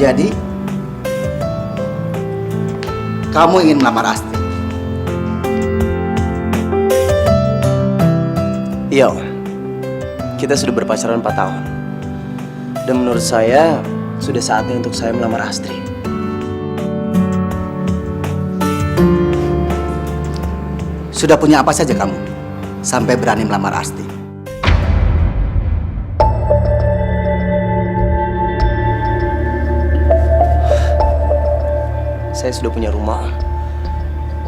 Jadi, kamu ingin melamar Astri? Iya, Om. Kita sudah berpacaran 4 tahun. Dan menurut saya, sudah saatnya untuk saya melamar Astri. Sudah punya apa saja kamu sampai berani melamar Astri? Saya sudah punya rumah.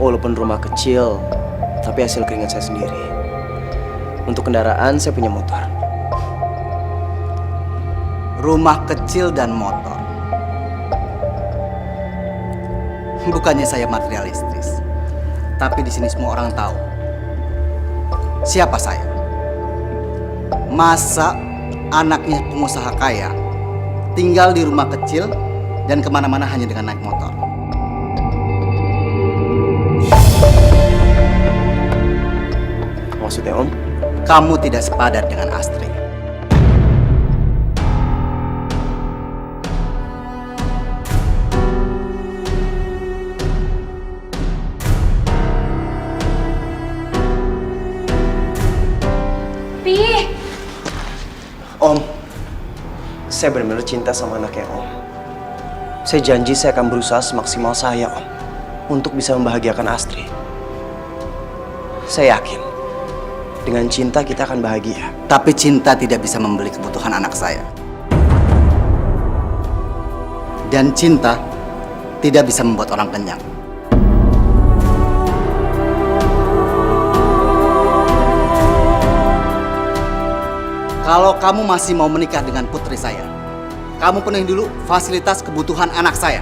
Walaupun rumah kecil, tapi hasil keringat saya sendiri. Untuk kendaraan, saya punya motor. Rumah kecil dan motor. Bukannya saya materialistis, tapi di sini semua orang tahu siapa saya. Masa anaknya pengusaha kaya tinggal di rumah kecil dan kemana-mana hanya dengan naik motor? Maksudnya, Om? Kamu tidak sepadan dengan Astri. Om, saya benar-benar cinta sama anaknya Om. Saya janji saya akan berusaha semaksimal saya, Om, untuk bisa membahagiakan Astri. Saya yakin, dengan cinta kita akan bahagia. Tapi cinta tidak bisa membeli kebutuhan anak saya. Dan cinta tidak bisa membuat orang kenyang. Kalau kamu masih mau menikah dengan putri saya, kamu penuhi dulu fasilitas kebutuhan anak saya.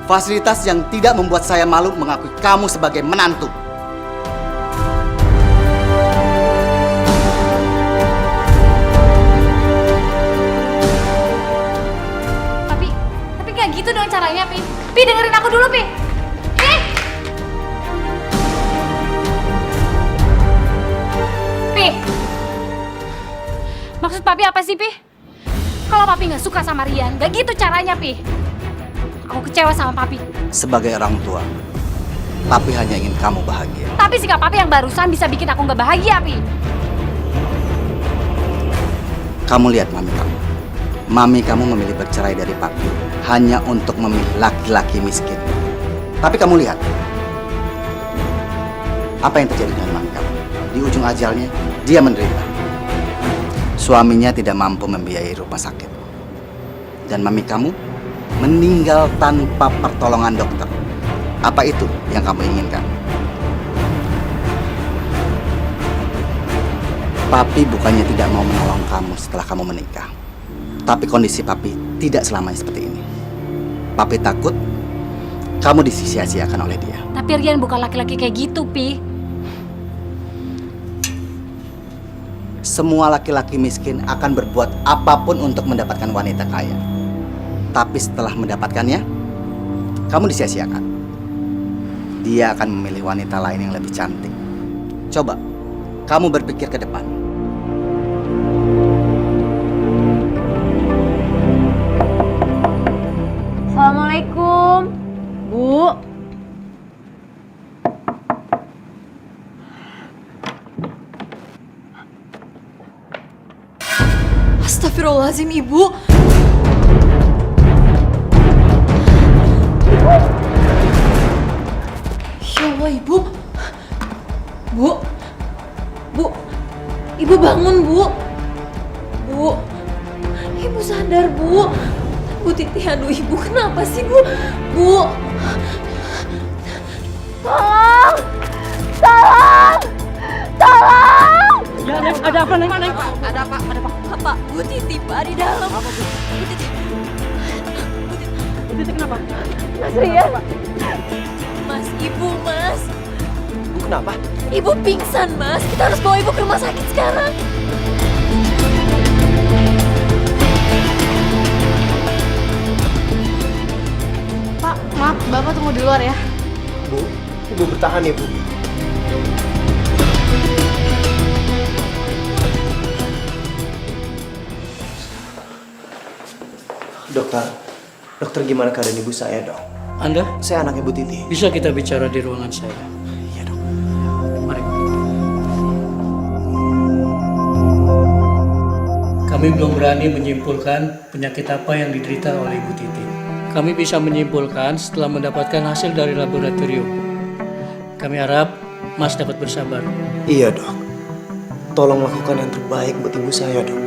Fasilitas yang tidak membuat saya malu mengakui kamu sebagai menantu. Tapi nggak gitu dong caranya, Pi. Pi, dengerin aku dulu, Pi. Pi, maksud Papi apa sih, Pi? Kalau Papi nggak suka sama Rian, nggak gitu caranya, Pi. Aku kecewa sama Papi. Sebagai orang tua, Papi hanya ingin kamu bahagia. Tapi sikap Papi yang barusan bisa bikin aku nggak bahagia, Pi. Kamu lihat mami kamu. Mami kamu memilih bercerai dari Papi hanya untuk memilih laki-laki miskin. Tapi kamu lihat, apa yang terjadi dengan mami kamu? Di ujung ajalnya, dia menderita. Suaminya tidak mampu membiayai rumah sakit. Dan mami kamu meninggal tanpa pertolongan dokter. Apa itu yang kamu inginkan? Papi bukannya tidak mau menolong kamu setelah kamu menikah. Tapi kondisi Papi tidak selamanya seperti ini. Papi takut kamu disia-siakan oleh dia. Tapi Rian bukan laki-laki kayak gitu, Pi. Semua laki-laki miskin akan berbuat apapun untuk mendapatkan wanita kaya. Tapi setelah mendapatkannya, kamu disia-siakan. Dia akan memilih wanita lain yang lebih cantik. Coba, kamu berpikir ke depan. Assalamualaikum, Bu. Astagfirullahaladzim, Ibu. Ya Allah, Ibu. Bu. Bu. Ibu bangun, Bu. Bu. Ibu sadar, Bu. Bu Titi, aduh Ibu kenapa sih, Bu? Bu. Tolong. Tolong. Tolong. Ya, Neng, ada apa, Neng? Ada apa? Pak, Bu Titi, Pak, di dalam. Bu Titi. Bu Titi kenapa? Mas Rian. Mas, Ibu, Mas. Bu, kenapa? Ibu pingsan, Mas. Kita harus bawa Ibu ke rumah sakit sekarang. Pak, maaf, Bapak tunggu di luar ya. Bu, Ibu bertahan ya, Bu. Dokter gimana keadaan ibu saya, Dok? Anda Saya anak Ibu Titi. bisa kita bicara di ruangan saya. Iya, Dok. Mari. Kami belum berani menyimpulkan penyakit apa yang diderita oleh Ibu Titi. Kami bisa menyimpulkan setelah mendapatkan hasil dari laboratorium. Kami harap Mas dapat bersabar. Iya, Dok. Tolong lakukan yang terbaik buat ibu saya, Dok.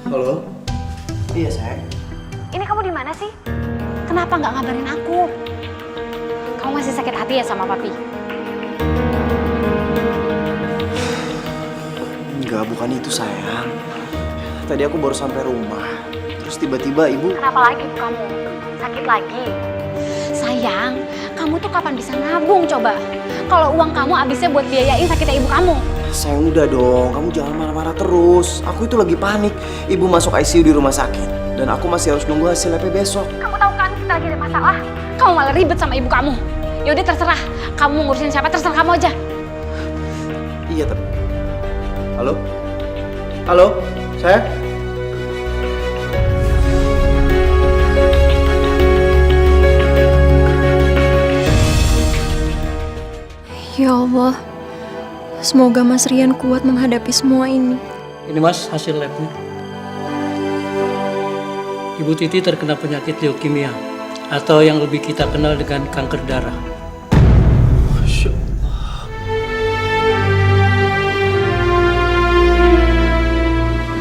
Halo? Iya, sayang. Ini kamu di mana sih? Kenapa nggak ngabarin aku? Kamu masih sakit hati ya sama papi? Enggak, bukan itu, sayang. Tadi aku baru sampai rumah. Terus tiba-tiba ibu... Kenapa lagi ibu kamu? Sakit lagi? Sayang, kamu tuh kapan bisa nabung coba? Kalau uang kamu habisnya buat biayain sakitnya ibu kamu. Sayang, udah dong. Kamu jangan marah-marah terus. Aku itu lagi panik. Ibu masuk ICU di rumah sakit. Dan aku masih harus nunggu hasil lab besok. Kamu tahu kan kita lagi ada masalah? Kamu malah ribet sama ibu kamu. Yaudah terserah. Kamu mau ngurusin siapa terserah kamu aja. Iya, tapi... Halo? Halo? Saya? Ya Allah, semoga Mas Rian kuat menghadapi semua ini. Ini Mas hasil labnya. Ibu Titi terkena penyakit leukemia atau yang lebih kita kenal dengan kanker darah.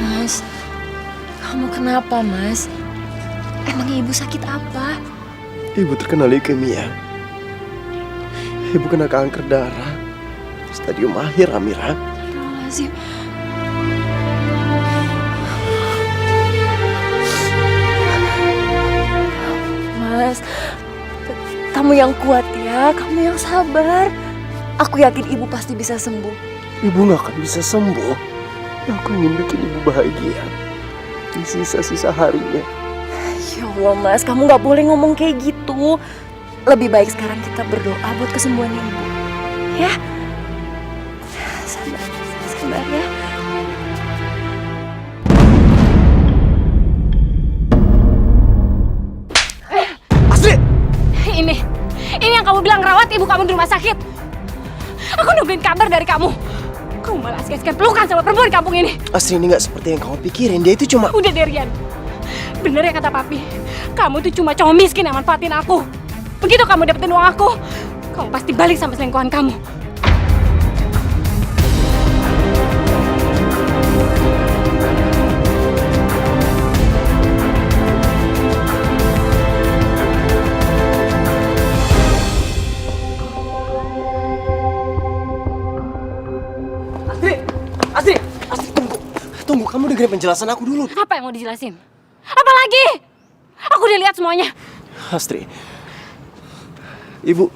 Mas, kamu kenapa, Mas? Emangnya ibu sakit apa? Ibu terkena leukemia. Ibu kena kanker darah. Stadium akhir, Amira. Astagfirullahaladzim. Mas, kamu yang kuat ya, kamu yang sabar. Aku yakin ibu pasti bisa sembuh. Ibu gak akan bisa sembuh. Aku ingin bikin ibu bahagia di sisa-sisa harinya. Ya Allah, Mas, kamu gak boleh ngomong kayak gitu. Lebih baik sekarang kita berdoa buat kesembuhan ibu. Ya? Sabar, sabar ya. Astrid! Ini yang kamu bilang rawat ibu kamu di rumah sakit. Aku nungguin kabar dari kamu. Kamu malah asik-asikan pelukan sama perempuan di kampung ini. Astrid, ini gak seperti yang kamu pikirin. Dia itu cuma... Udah deh, Rian. Bener ya kata papi. Kamu tuh cuma cowok miskin yang manfaatin aku. Begitu kamu dapetin uang aku, kamu pasti balik sama selingkuhan kamu. Astrid! Astrid, tunggu! Tunggu, kamu dengerin penjelasan aku dulu. Apa yang mau dijelasin? Apa lagi? Aku udah lihat semuanya. Astrid, Ibu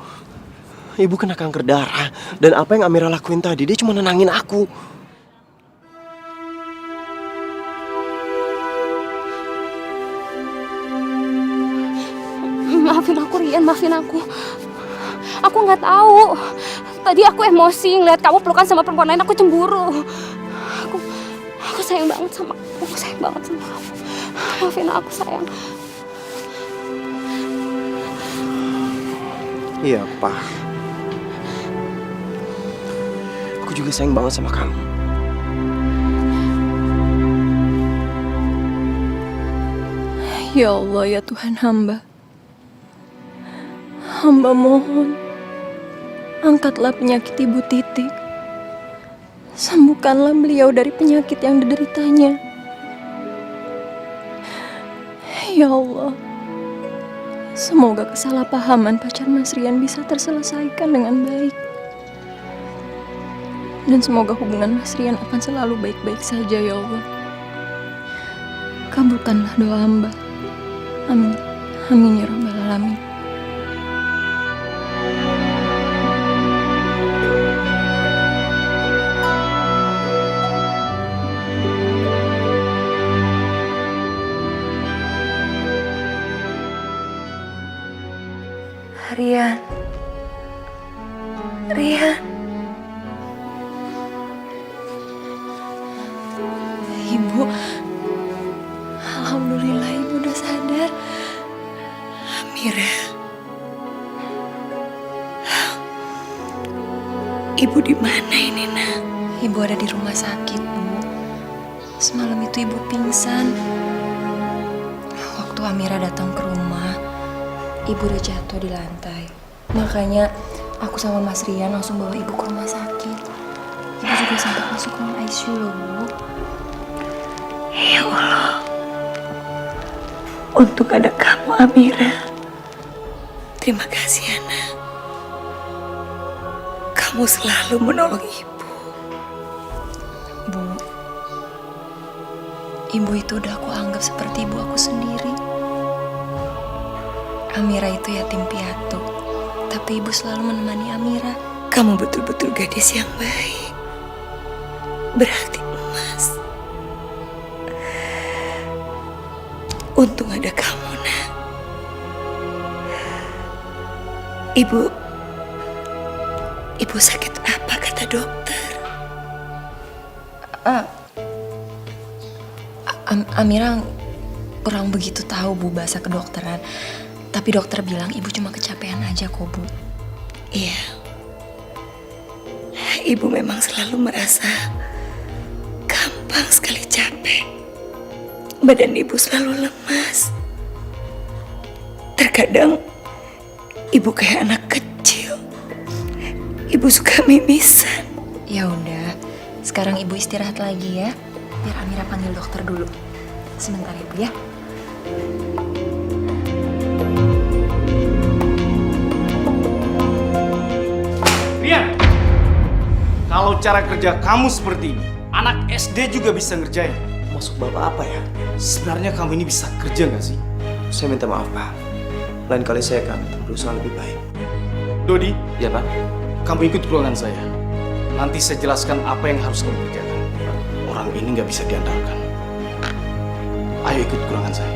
kena kanker darah. Dan apa yang Amira lakuin tadi, dia cuma nenangin aku. Maafin aku, Rian, maafin aku. Aku nggak tahu. Tadi aku emosi ngeliat kamu pelukan sama perempuan lain, aku cemburu. Aku sayang banget sama kamu. Aku sayang banget sama kamu. Maafin aku, sayang. Iya, Pak. Aku juga sayang banget sama kamu. Ya Allah, ya Tuhan hamba. Hamba mohon, angkatlah penyakit Ibu Titik. Sembuhkanlah beliau dari penyakit yang dideritanya. Ya Allah, semoga kesalahpahaman pacar Mas Rian bisa terselesaikan dengan baik. Dan semoga hubungan Mas Rian akan selalu baik-baik saja, ya Allah. Kabulkanlah doa hamba. Amin. Amin ya Rabbal Alamin. Ibu, alhamdulillah ibu udah sadar. Amira, ibu di mana ini, Nak? Ibu ada di rumah sakit, Bu. Semalam itu ibu pingsan. Waktu Amira datang ke rumah, ibu udah jatuh di lantai. Makanya aku sama Mas Rian langsung bawa ibu ke rumah sakit. Ibu juga sempat masuk ruang ICU loh, Bu. Ya Allah, untuk ada kamu, Amira. Terima kasih, Anak. Kamu selalu menolong ibu. Bu, ibu itu udah aku anggap seperti ibu aku sendiri. Amira itu yatim piatu, tapi ibu selalu menemani Amira. Kamu betul-betul gadis yang baik. Berarti emas. Untung ada kamu, Nak. Ibu sakit apa kata dokter? Amira kurang begitu tahu, Bu, bahasa kedokteran. Tapi dokter bilang ibu cuma kecapean aja kok, Bu. Iya. Ibu memang selalu merasa gampang sekali capek. Badan ibu selalu lemas. Terkadang ibu kayak anak kecil. Ibu suka mimisan. Ya udah, sekarang ibu istirahat lagi ya. Biar Amira panggil dokter dulu. Sebentar ya, Bu ya. Rian, kalau cara kerja kamu seperti ini, anak SD juga bisa ngerjain. Maksud Bapak apa ya? Sebenarnya kamu ini bisa kerja nggak sih? Saya minta maaf, Pak. Lain kali saya akan berusaha lebih baik. Dodi, Ya, Pak? kamu ikut ke ruangan saya. Nanti saya jelaskan apa yang harus kamu kerjakan. Orang ini nggak bisa diandalkan. Ayo ikut ke ruangan saya.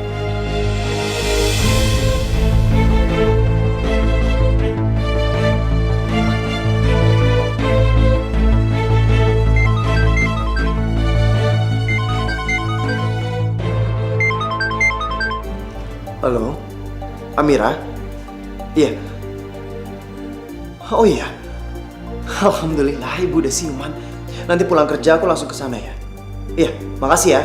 Halo? Amira? Iya. Oh iya. Alhamdulillah ibu udah siuman. Nanti pulang kerja aku langsung ke sana ya. Iya, makasih ya.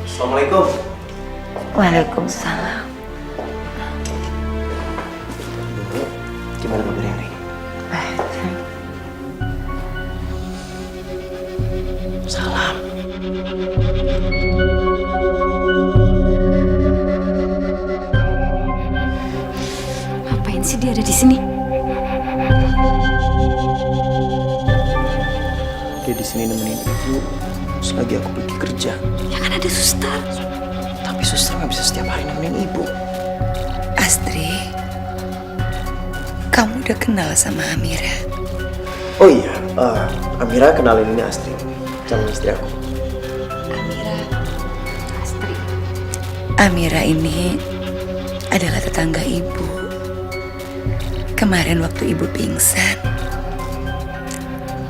Assalamualaikum. Waalaikumsalam. Gimana kabarnya hari ini? Salam. Ngapain sih dia ada di sini? Dia di sini nemenin ibu selagi aku pergi kerja. Ya kan ada suster. Tapi suster nggak bisa setiap hari nemenin ibu. Astri, kamu udah kenal sama Amira? Oh iya, Amira kenalin ini Astri, calon istri aku. Astri. Amira ini adalah tetangga ibu. Kemarin waktu ibu pingsan,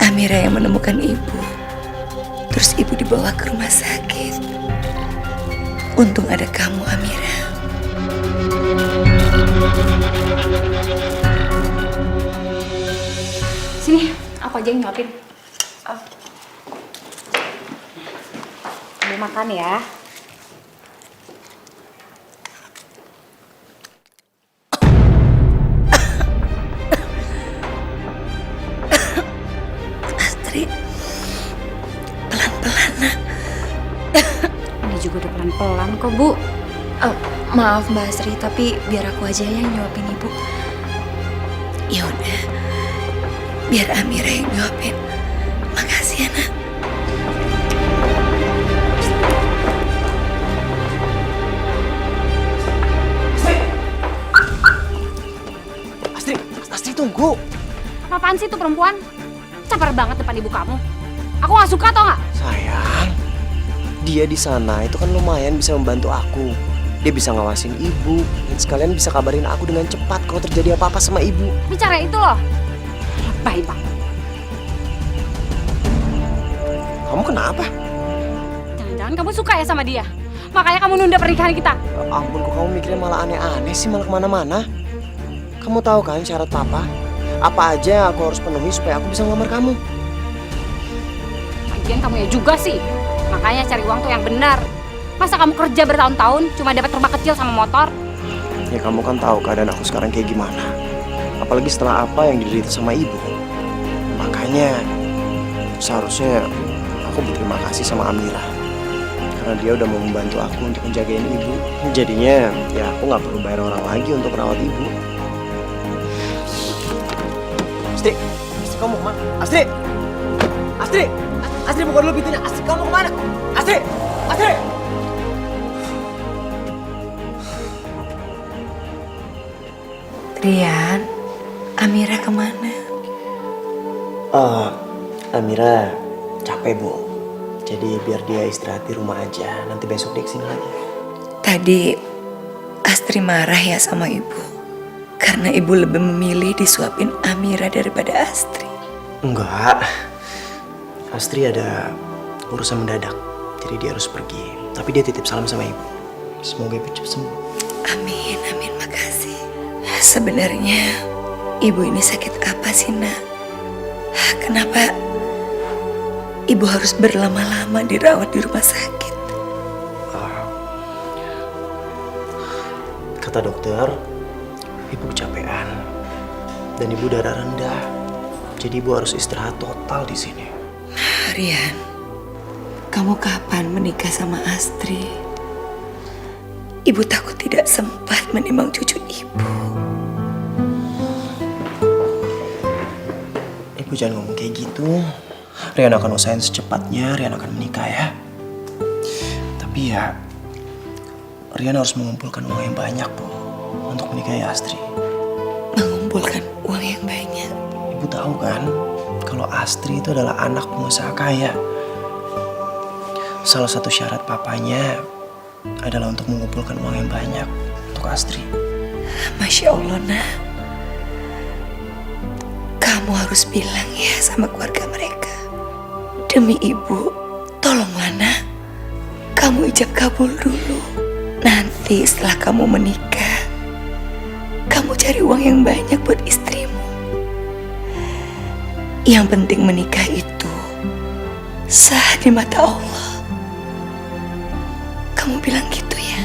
Amira yang menemukan ibu. Terus ibu dibawa ke rumah sakit. Untung ada kamu, Amira. Sini, aku aja yang nyuapin. Ambil makan ya. Astri, pelan-pelan, Nak. Ini juga udah pelan-pelan kok, Bu. Maaf Mbak Asri, tapi biar aku aja yang nyuapin ibu. Ya udah, biar Amira yang nyuapin. Makasih ya, Nak. Astri, Astri tunggu. Apaan sih itu perempuan? Caper banget depan ibu kamu. Aku gak suka tau gak? Sayang, dia di sana itu kan lumayan bisa membantu aku. Dia bisa ngawasin ibu dan sekalian bisa kabarin aku dengan cepat kalau terjadi apa-apa sama ibu. Bicara itu loh. Lebay banget. Kamu kenapa? Jangan-jangan kamu suka ya sama dia? Makanya kamu nunda pernikahan kita. Ya ampun, kok kamu mikirnya malah aneh-aneh sih, malah kemana-mana. Kamu tahu kan syarat papa? Apa aja yang aku harus penuhi supaya aku bisa ngelamar kamu? Lagian kamu ya juga sih. Makanya cari uang tuh yang benar. Masa kamu kerja bertahun-tahun cuma dapat rumah kecil sama motor? Ya kamu kan tahu keadaan aku sekarang kayak gimana. Apalagi setelah apa yang diderita sama ibu. Makanya seharusnya aku berterima kasih sama Amira. Karena dia udah mau membantu aku untuk menjagain ibu. Jadinya ya aku nggak perlu bayar orang lagi untuk merawat ibu. Astri, Astri kamu kemana? Astri! Astri! Astri buka dulu pintunya. Astri kamu kemana? Astri! Astri! Rian, Amira kemana? Amira capek bu. Jadi biar dia istirahat di rumah aja. Nanti besok dia kesini lagi. Tadi Astri marah ya sama ibu. Karena ibu lebih memilih disuapin Amira daripada Astri. Enggak. Astri ada urusan mendadak. Jadi dia harus pergi. Tapi dia titip salam sama ibu. Semoga ibu cepat sembuh. Amin, amin, makasih. Sebenarnya ibu ini sakit apa sih, Nak? Kenapa ibu harus berlama-lama dirawat di rumah sakit? Kata dokter, ibu kecapean dan ibu darah rendah. Jadi ibu harus istirahat total di sini. Rian, kamu kapan menikah sama Astri? Ibu takut tidak sempat menimang cucu ibu. Ibu jangan ngomong kayak gitu. Rian akan usahain secepatnya, Rian akan menikah ya. Tapi ya, Rian harus mengumpulkan uang yang banyak, Bu, untuk menikahi Astri. Mengumpulkan uang yang banyak. Ibu tahu kan, kalau Astri itu adalah anak pengusaha kaya. Salah satu syarat papanya adalah untuk mengumpulkan uang yang banyak untuk Astri. Masya Allah, Nak. Kamu harus bilang ya sama keluarga mereka. Demi ibu, tolonglah, Nak. Kamu ijab kabul dulu. Nanti setelah kamu menikah, kamu cari uang yang banyak buat istrimu. Yang penting menikah itu sah di mata Allah. Kamu bilang gitu ya?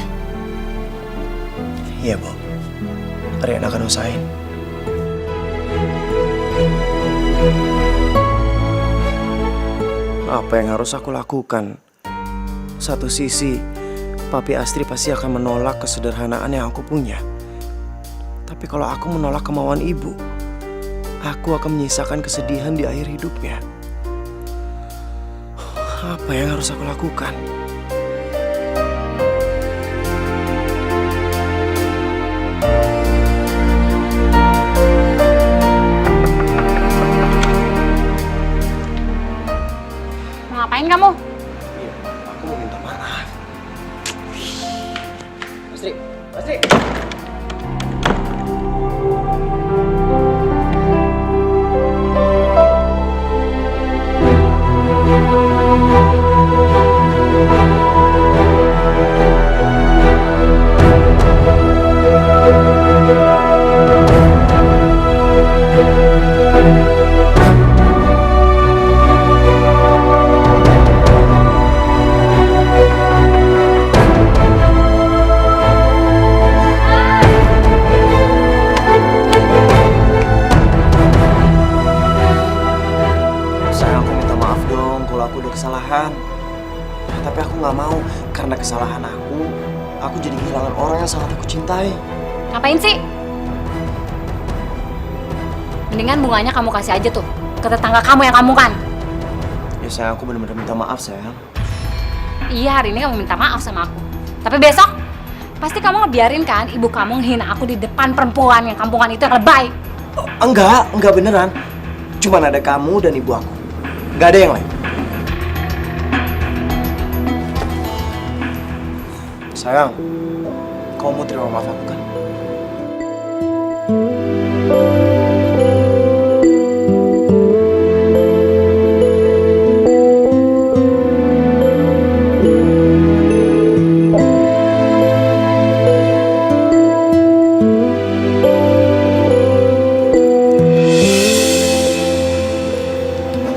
Iya, Bu. Rian akan usahain. Apa yang harus aku lakukan? Satu sisi, Papi Astri pasti akan menolak kesederhanaan yang aku punya. Tapi kalau aku menolak kemauan ibu, aku akan menyisakan kesedihan di akhir hidupnya. Apa yang harus aku lakukan? Mau ngapain kamu? Iya, aku mau minta maaf. Astri, Astri. Kesalahan, tapi aku nggak mau karena kesalahan aku jadi kehilangan orang yang sangat aku cintai. Ngapain sih? Mendingan bunganya kamu kasih aja tuh ke tetangga kamu yang kamu kan. Ya sayang, aku benar-benar minta maaf sayang. Iya, hari ini kamu minta maaf sama aku. Tapi besok pasti kamu ngebiarin kan ibu kamu ngehina aku di depan perempuan yang kampungan itu yang lebay. Enggak beneran. Cuman ada kamu dan ibu aku. Gak ada yang lain. Sayang, kamu mau terima maaf aku kan?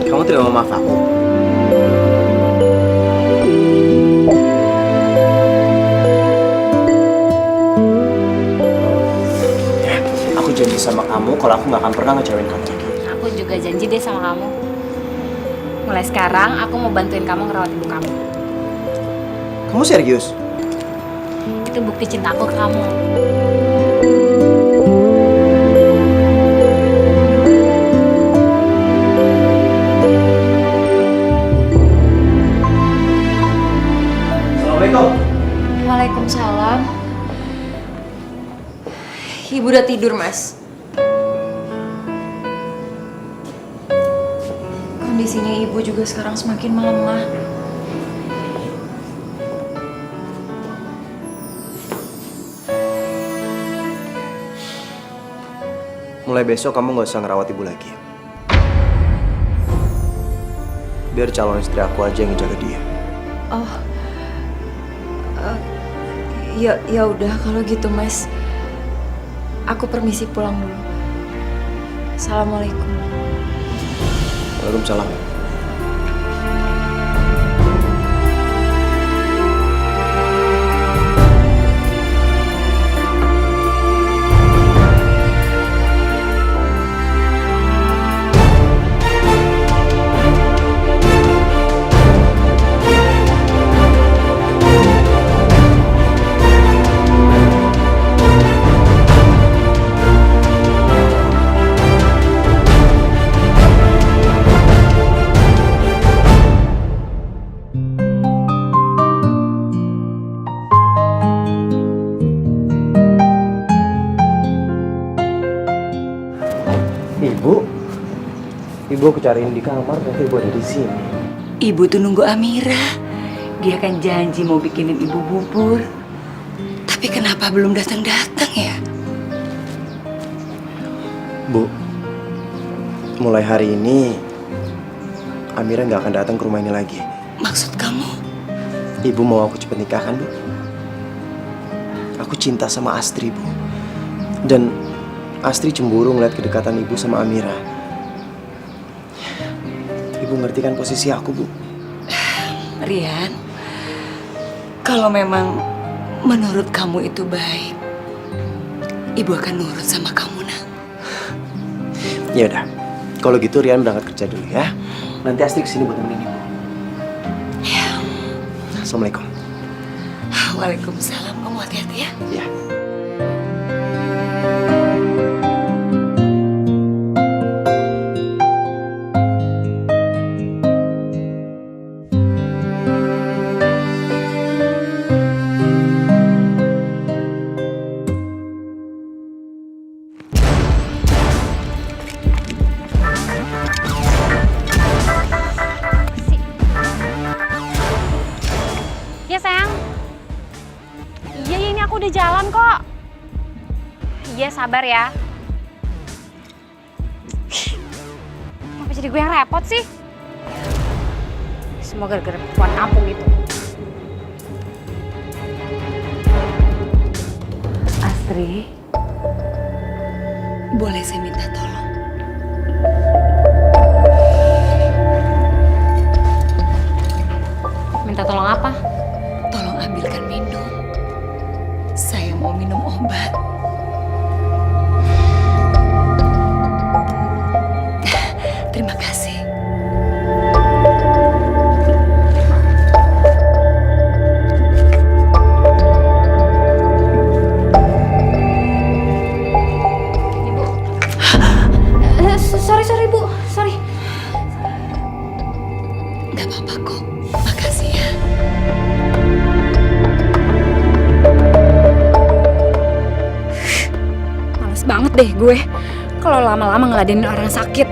Kamu terima maaf aku? Aku janji sama kamu kalau aku gak akan pernah ngecewain kamu lagi. Aku juga janji deh sama kamu. Mulai sekarang aku mau bantuin kamu ngerawat ibu kamu. Kamu serius? Itu bukti cintaku ke kamu. Assalamualaikum. Waalaikumsalam. Ibu udah tidur, Mas. Kondisinya ibu juga sekarang semakin melemah. Mulai besok kamu gak usah ngerawat ibu lagi. Biar calon istri aku aja yang ngejaga dia. Oh, ya udah kalau gitu, Mas. Aku permisi pulang dulu. Assalamualaikum. Waalaikumsalam. Ibu aku cariin di kamar, nanti ibu ada di sini. Ibu tuh nunggu Amira. Dia kan janji mau bikinin ibu bubur. Tapi kenapa belum datang-datang ya? Bu, mulai hari ini Amira nggak akan datang ke rumah ini lagi. Maksud kamu? Ibu mau aku cepet nikah kan, Bu? Aku cinta sama Astri, Bu. Dan Astri cemburu ngeliat kedekatan ibu sama Amira. Ibu ngerti kan posisi aku, Bu? Rian, kalau memang menurut kamu itu baik, ibu akan nurut sama kamu, nak. Ya udah, kalau gitu Rian berangkat kerja dulu ya. Nanti Astri kesini buat nemenin ibu. Ya. Assalamualaikum. Waalaikumsalam. Kamu hati-hati ya. Ya. Ya sayang. Iya ini aku udah jalan kok. Iya sabar ya. Kenapa jadi gue yang repot sih? Semua gara-gara perempuan kampung itu. Astri, boleh saya minta tolong? Minta tolong apa? Tolong ambilkan minum. Saya mau minum obat. Terima kasih. Sorry Bu, sorry. Gak apa-apa kok. Makasih ya. Males banget deh gue kalau lama-lama ngeladenin orang sakit.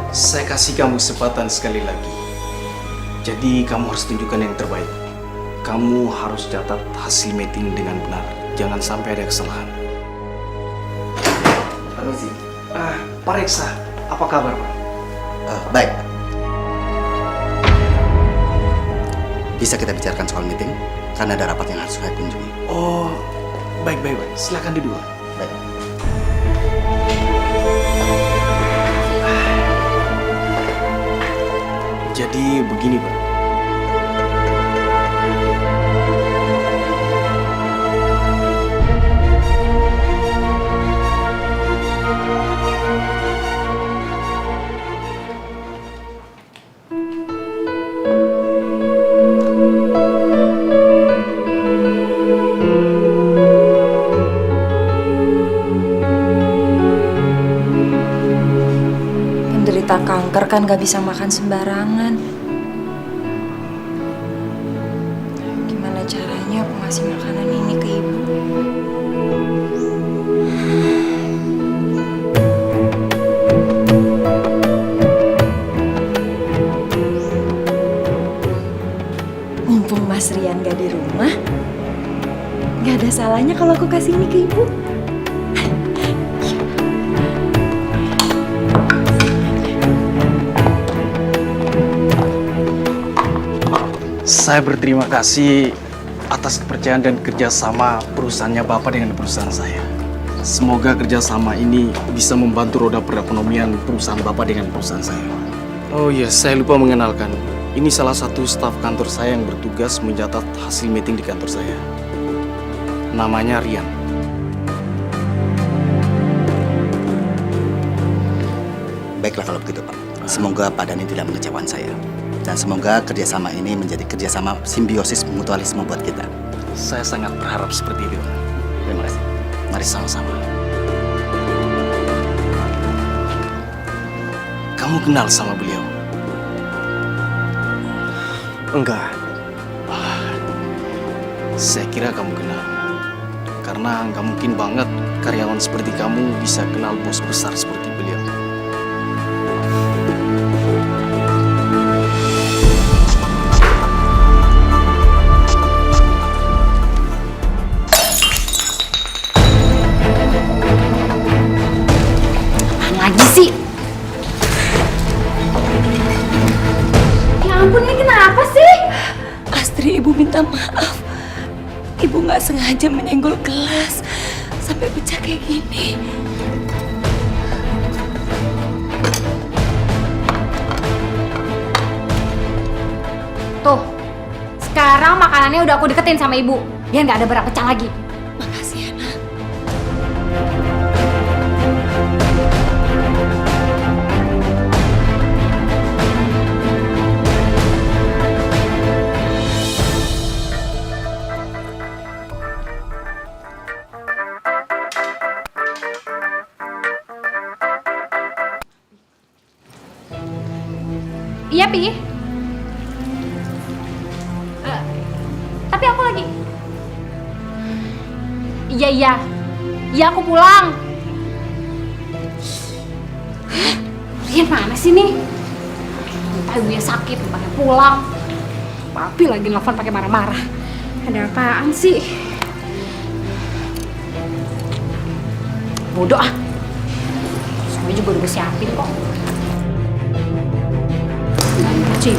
Saya kasih kamu kesempatan sekali lagi. Jadi kamu harus tunjukkan yang terbaik. Kamu harus catat hasil meeting dengan benar. Jangan sampai ada kesalahan. Permisi. Pak Reksa, apa kabar, Pak? Baik. Bisa kita bicarakan soal meeting? Karena ada rapat yang harus saya kunjungi. Oh, baik. Silakan duduk. Baik. Jadi begini, Pak. Penderita kanker kan gak bisa makan sembarangan. Gimana caranya aku ngasih makanan ini ke ibu? Mumpung Mas Rian gak di rumah, gak ada salahnya kalau aku kasih ini ke ibu. Saya berterima kasih atas kepercayaan dan kerjasama perusahaannya Bapak dengan perusahaan saya. Semoga kerjasama ini bisa membantu roda perekonomian perusahaan Bapak dengan perusahaan saya. Oh iya, saya lupa mengenalkan. Ini salah satu staf kantor saya yang bertugas mencatat hasil meeting di kantor saya. Namanya Rian. Baiklah kalau begitu, Pak. Semoga Pak Dhani tidak mengecewakan saya. Dan semoga kerjasama ini menjadi kerjasama simbiosis mutualisme buat kita. Saya sangat berharap seperti itu. Terima kasih. Mari sama-sama. Kamu kenal sama beliau? Enggak. Saya kira kamu kenal. Karena nggak mungkin banget karyawan seperti kamu bisa kenal bos besar seperti beliau. Lagi sih. Ya ampun, ini kenapa sih? Astri, ibu minta maaf. Ibu nggak sengaja menyenggol gelas sampai pecah kayak gini. Tuh, sekarang makanannya udah aku deketin sama ibu. Biar nggak ada berak pecah lagi. Makasih ya, Nak. Iya, Pi. Tapi aku lagi. Iya, aku pulang. Rian mana sih nih? Entah ibunya sakit, pakai pulang. Papi lagi nelfon pakai marah-marah. Ada apaan sih? Bodoh ah. Saya juga udah siapin kok. Cik.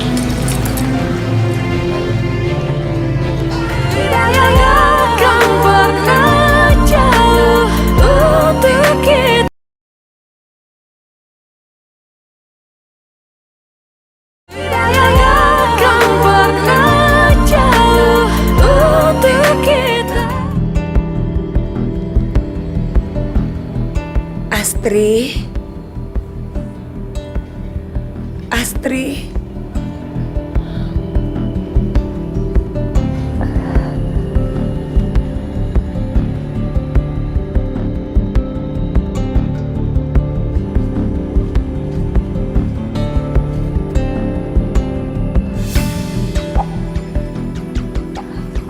Astri. Astri.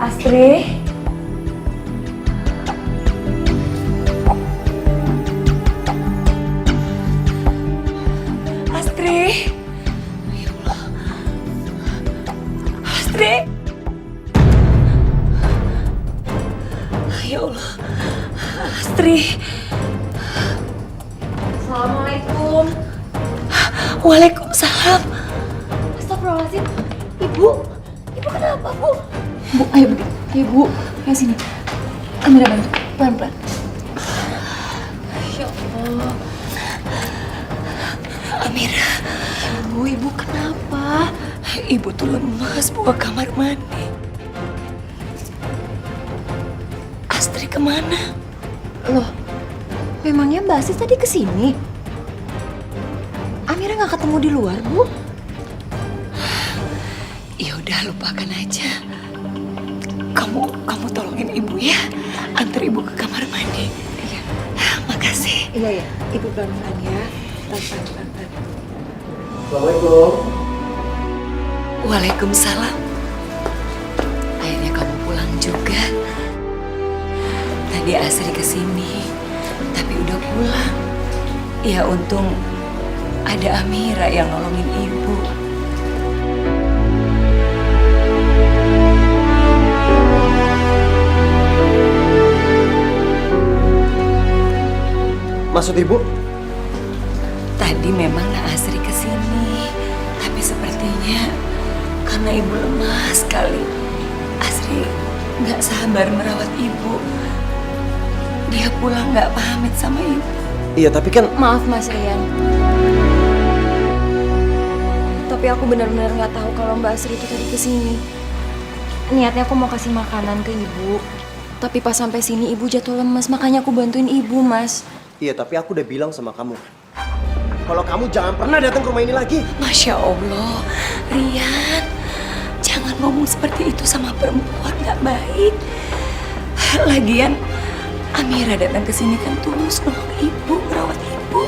Astri. Astri. Waalaikumsalam. Astagfirullahaladzim. Ibu kenapa, Bu? Bu, ayo Bu. Ayo Bu, ayo sini. Amira bantu, pelan-pelan. Ya Allah. Amira, Ibu kenapa? ibu tuh lemas bawa kamar mandi. Astri kemana? Loh, memangnya Mbak Asis tadi kesini? Amira nggak ketemu di luar, Bu? Ya udah lupakan aja. Kamu tolongin ibu ya. Antar ibu ke kamar mandi. Iya. Makasih. Iya, Ibu pelan-pelan ya. Pelan-pelan. Assalamualaikum. Waalaikumsalam. Akhirnya kamu pulang juga. Tadi Asri kesini, tapi udah pulang. Ya untung ada Amira yang nolongin ibu. Maksud ibu? Tadi memang Nak Asri kesini, tapi sepertinya karena ibu lemah sekali, Asri nggak sabar merawat ibu. Dia pulang nggak pamit sama ibu. Iya, tapi kan Maaf Mas Rian. Tapi aku benar-benar nggak tahu kalau Mbak Asri itu tadi kesini. Niatnya aku mau kasih makanan ke ibu. Tapi pas sampai sini ibu jatuh lemas, makanya aku bantuin ibu, Mas. iya, tapi aku udah bilang sama kamu. Kalau kamu jangan pernah datang ke rumah ini lagi. Masya Allah, Rian, jangan ngomong seperti itu sama perempuan, nggak baik. Lagian, Amira datang ke sini kan tulus nolong ibu, merawat ibu.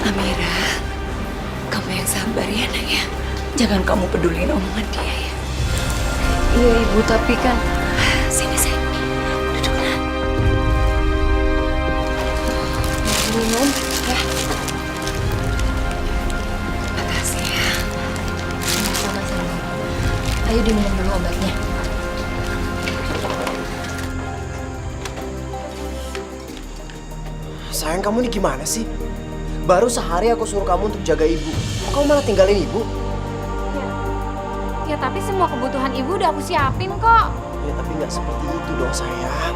Amira, kamu yang sabar ya, Nak ya. Jangan kamu peduliin omongan dia ya. Iya ibu, tapi kan Sini, duduklah. minum ya. Makasih ya. Sama-sama. Ayo diminum dulu obatnya. Sayang, kamu ini gimana sih? Baru sehari aku suruh kamu untuk jaga ibu. Kok kamu malah tinggalin ibu? Ya tapi semua kebutuhan ibu udah aku siapin kok. Ya tapi nggak seperti itu dong sayang.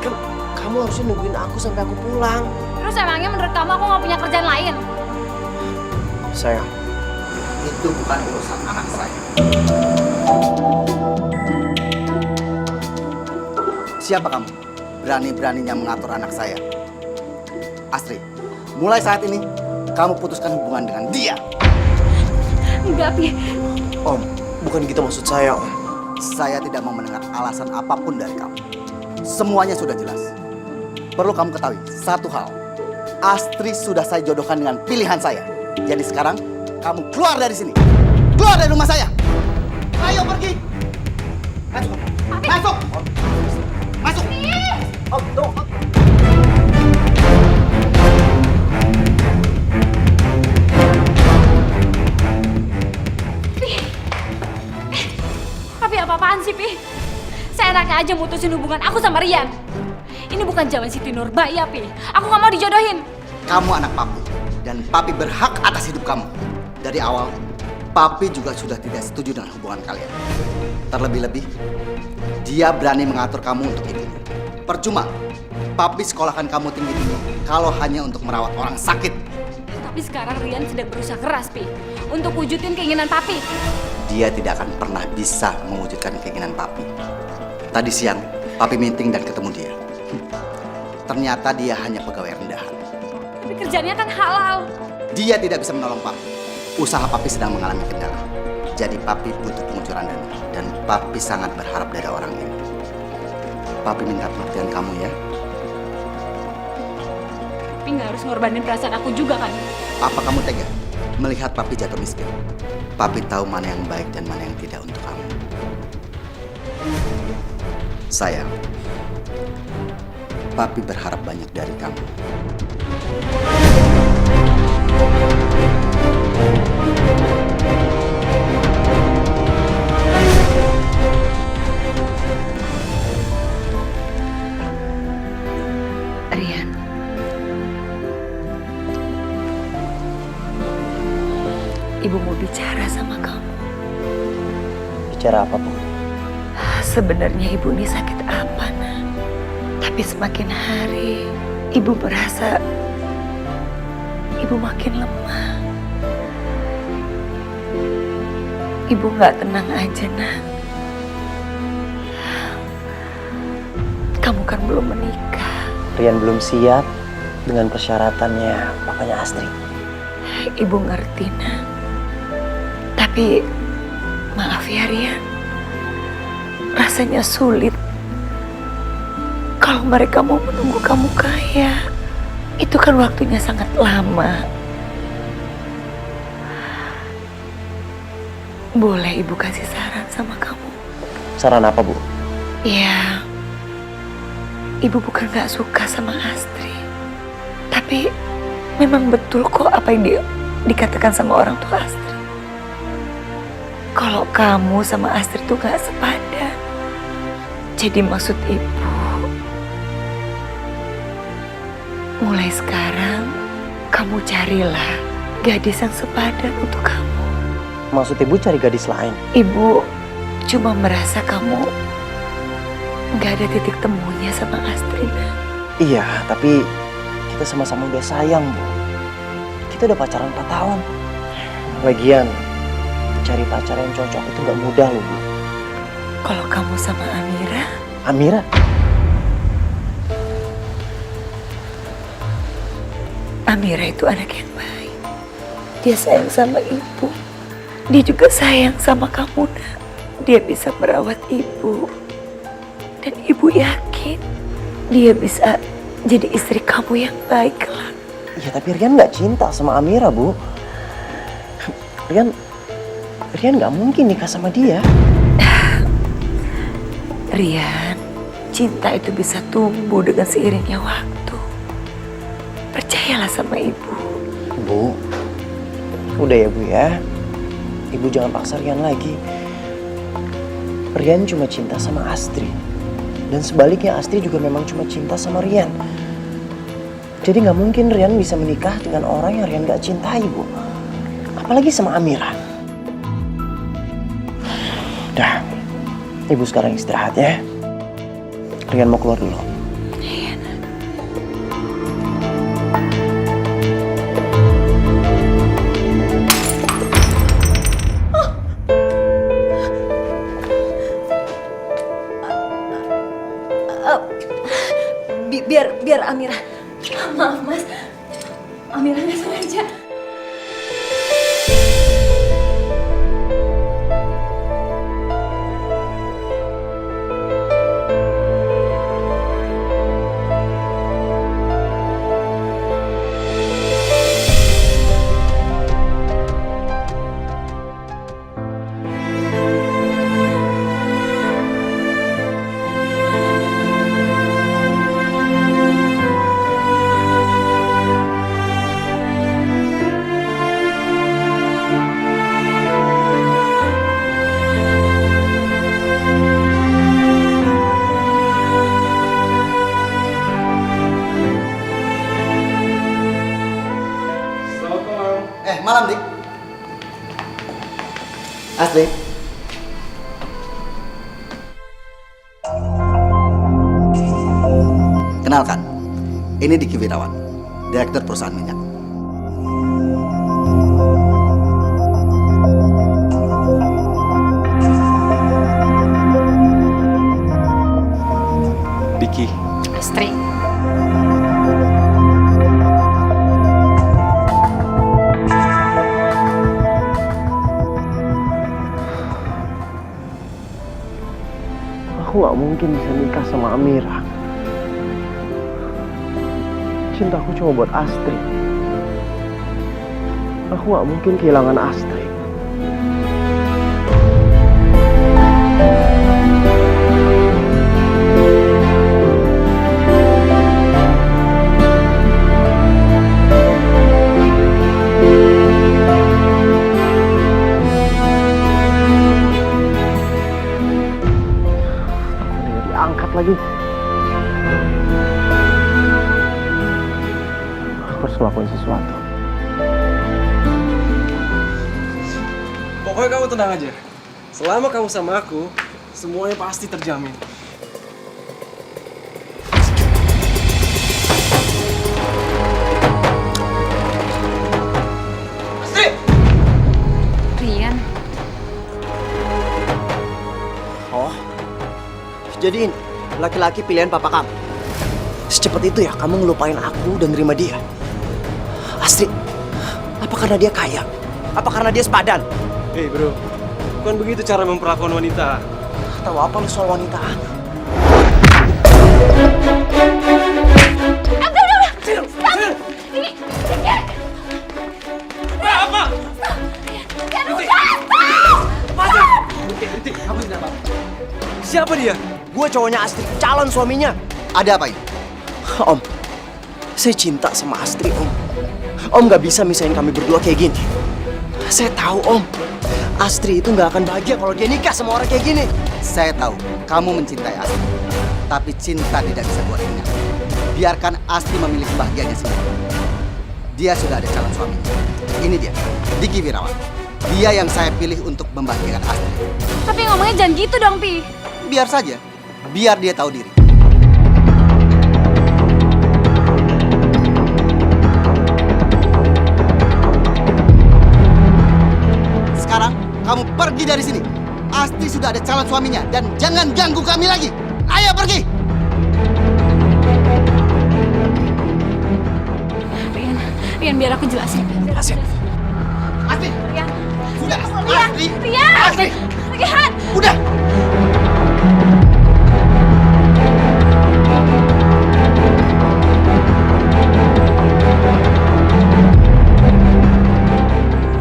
Kan kamu harusnya nungguin aku sampai aku pulang. Terus emangnya menurut kamu aku nggak punya kerjaan lain? Sayang, Itu bukan urusan anak saya. Siapa kamu? Berani-beraninya mengatur anak saya. Astri, mulai saat ini kamu putuskan hubungan dengan dia. Enggak, Pi. Om, bukan gitu maksud saya, Om. Saya tidak mau mendengar alasan apapun dari kamu. Semuanya sudah jelas. Perlu kamu ketahui satu hal. Astri sudah saya jodohkan dengan pilihan saya. Jadi sekarang kamu keluar dari sini. Keluar dari rumah saya. Ayo pergi. Masuk. Masuk. Masuk. Om, tunggu. Tapi apa-apaan sih, Pi? Saya enaknya aja mutusin hubungan aku sama Rian. Ini bukan zaman Siti Nurbaya, Pi. Aku nggak mau dijodohin. Kamu anak papi. Dan papi berhak atas hidup kamu. Dari awal, papi juga sudah tidak setuju dengan hubungan kalian. Terlebih-lebih, dia berani mengatur kamu untuk itu. Percuma, papi sekolahkan kamu tinggi-tinggi kalau hanya untuk merawat orang sakit. Tapi sekarang Rian sedang berusaha keras, Pi. Untuk wujudin keinginan papi. Dia tidak akan pernah bisa mewujudkan keinginan papi. Tadi siang, papi meeting dan ketemu dia. Ternyata dia hanya pegawai rendahan. Tapi kerjanya kan halal. Dia tidak bisa menolong papi. Usaha papi sedang mengalami kendala. Jadi papi butuh pengucuran dana. Dan papi sangat berharap dari orang ini. Papi minta pengertian kamu ya. Tapi nggak harus ngorbanin perasaan aku juga kan? Apa kamu tega melihat papi jatuh miskin? Papi tahu mana yang baik dan mana yang tidak untuk kamu. Sayang, papi berharap banyak dari kamu. Bicara apa, Bu? Sebenarnya ibu ini sakit apa, nak? Tapi semakin hari, ibu merasa ibu makin lemah. Ibu nggak tenang aja, nak. Kamu kan belum menikah. Rian belum siap dengan persyaratannya papanya Astrid. Ibu ngerti, nak. Tapi maaf ya, Rian. Rasanya sulit kalau mereka mau menunggu kamu kaya. Itu kan waktunya sangat lama. Boleh ibu kasih saran sama kamu? Saran apa, Bu? Ya, ibu bukan gak suka sama Astrid. Tapi memang betul kok apa yang dikatakan sama orang tua Astrid. Kalau kamu sama Astrid tuh gak sepadan. Jadi maksud ibu, mulai sekarang kamu carilah gadis yang sepadan untuk kamu. Maksud Ibu cari gadis lain? Ibu cuma merasa kamu gak ada titik temunya sama Astrid. Iya, tapi kita sama-sama udah sayang, Bu. Kita udah pacaran 4 tahun. Lagian, cari pacar yang cocok itu gak mudah loh, Bu. Kalau kamu sama Amira? Amira? Amira itu anak yang baik. Dia sayang sama ibu. Dia juga sayang sama kamu, nak. Dia bisa merawat ibu. Dan ibu yakin dia bisa jadi istri kamu yang baik kelak. Iya, tapi Rian gak cinta sama Amira, Bu. Rian gak mungkin nikah sama dia. Rian, cinta itu bisa tumbuh dengan seiringnya waktu. Percayalah sama ibu. Bu, udah ya, Bu ya. Ibu jangan paksa Rian lagi. Rian cuma cinta sama Astrid. Dan sebaliknya Astrid juga memang cuma cinta sama Rian. Jadi gak mungkin Rian bisa menikah dengan orang yang Rian gak cintai, Bu. Apalagi sama Amira. Udah, Ibu sekarang istirahat ya. Rian mau keluar dulu. Iya, nak. Biar Amira. Maaf, Mas. Amira nggak sengaja. Malam, Dik. Astrid. Kenalkan, ini Diki Wirawan, Direktur Perusahaan Minyak. Diki, Astrid. Aku gak mungkin bisa nikah sama Amira. Cintaku cuma buat Astrid. Aku gak mungkin kehilangan Astrid. Angkat lagi. Aku harus ngelakuin sesuatu. pokoknya kamu tenang aja. Selama kamu sama aku, semuanya pasti terjamin. Astri! Rian, Oh, jadi laki-laki pilihan papa kamu. Secepat itu ya kamu ngelupain aku dan nerima dia. Astri, apa karena dia kaya? Apa karena dia sepadan? Hei bro, bukan begitu cara memperlakukan wanita. Tahu apa lu soal wanita? Siapa dia? Gue cowoknya Astri, calon suaminya. Ada apa ini? Om, saya cinta sama Astri, Om. Om gak bisa misahin kami berdua kayak gini. Saya tahu, Om. Astri itu gak akan bahagia kalau dia nikah sama orang kayak gini. Saya tahu kamu mencintai Astri, tapi cinta tidak bisa buat ingat. Biarkan Astri memilih kebahagiaannya sendiri. Dia sudah ada calon suaminya. Ini dia, Diki Wirawan. Dia yang saya pilih untuk membahagiakan Astri. tapi ngomongnya jangan gitu dong, Pi. Biar saja, biar dia tahu diri. Sekarang kamu pergi dari sini. Astri sudah ada calon suaminya dan jangan ganggu kami lagi. Ayo pergi. Rian, biar aku jelasin. Jelasin. Astri, Rian, sudah. Rian, Astri, Rian, Astri, Rian. udah.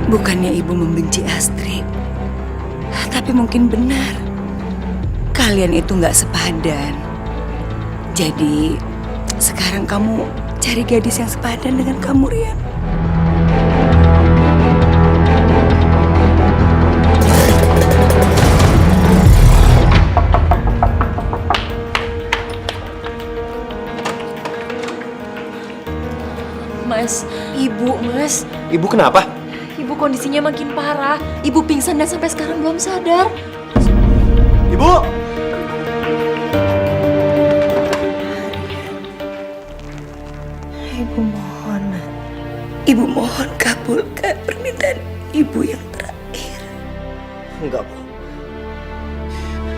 Bukannya ibu membenci Astri, tapi mungkin benar. Kalian itu nggak sepadan. Jadi sekarang kamu cari gadis yang sepadan dengan kamu, Rian. Mas, ibu, Mas. Ibu kenapa? Ibu kondisinya makin parah. Ibu pingsan dan sampai sekarang belum sadar. Ibu! Ibu mohon, Ibu mohon kabulkan permintaan Ibu yang terakhir. Enggak, Bu.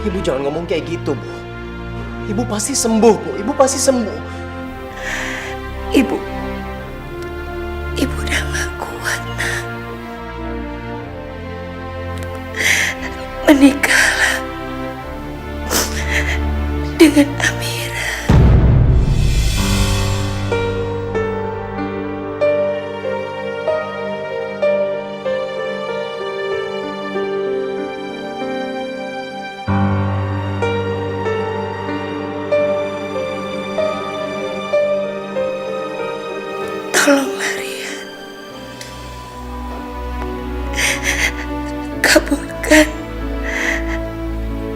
Ibu jangan ngomong kayak gitu, Bu. Ibu pasti sembuh, Bu. Ibu pasti sembuh. Ibu udah gak kuat, Nak. Menikahlah dengan Amira. Tolonglah, Rian. Kabulkan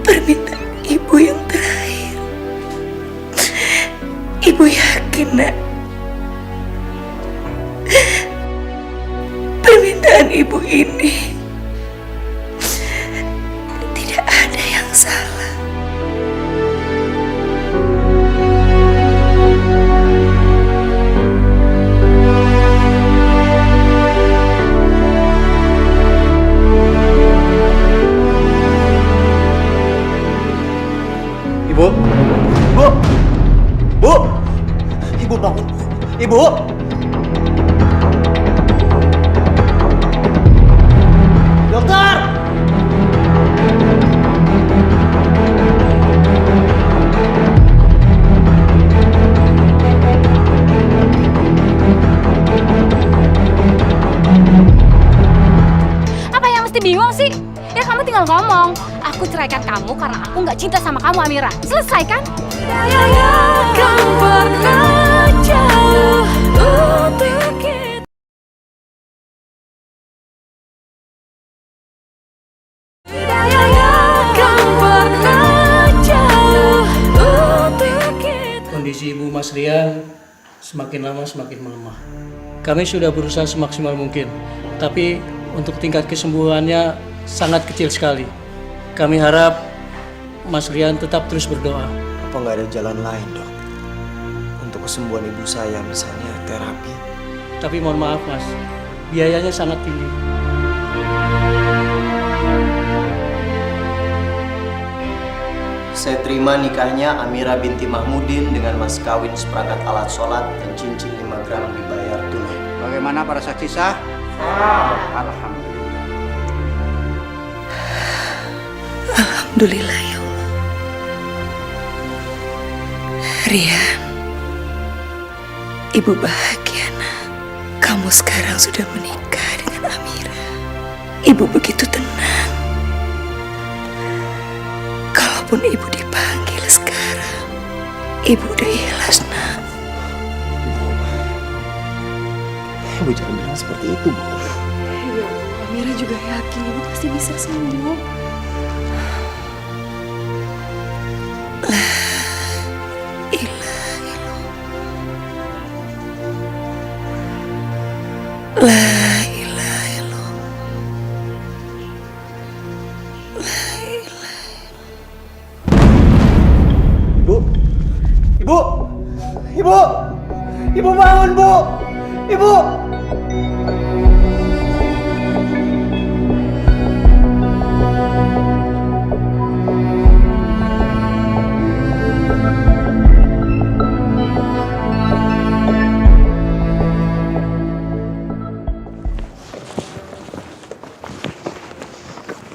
permintaan Ibu yang terakhir. Ibu yakin, Nak, permintaan Ibu ini tidak ada yang salah. Ibu! Bu! Bu! Ibu bangun, Bu. Ibu! Dokter! Apa yang mesti bingung sih? Ya kamu tinggal ngomong. Aku ceraikan kamu karena aku nggak cinta sama kamu, Amira. Selesai kan? Kondisi Ibu Mas Rian semakin lama semakin melemah. Kami sudah berusaha semaksimal mungkin, tapi untuk tingkat kesembuhannya sangat kecil sekali. Kami harap Mas Rian tetap terus berdoa. Apa nggak ada jalan lain, Dok? Untuk kesembuhan ibu saya, misalnya terapi. Tapi mohon maaf Mas, biayanya sangat tinggi. Saya terima nikahnya Amira binti Mahmudin dengan mas kawin seperangkat alat sholat dan cincin 5 gram dibayar tunai. Bagaimana para saksi sah? Alhamdulillah. Alhamdulillah ya Allah. Rian, Ibu bahagia nak. Kamu sekarang sudah menikah dengan Amira. Ibu begitu tenang. Kalaupun Ibu dipanggil sekarang, Ibu udah ikhlas nak. Ibu jangan bilang seperti itu, Bu. Ya, Amira juga yakin Ibu pasti bisa sembuh. La ilaha illallah. La ilaha illallah. La ilaha. Ibu! Ibu! Ibu! Ibu bangun, Bu! Ibu!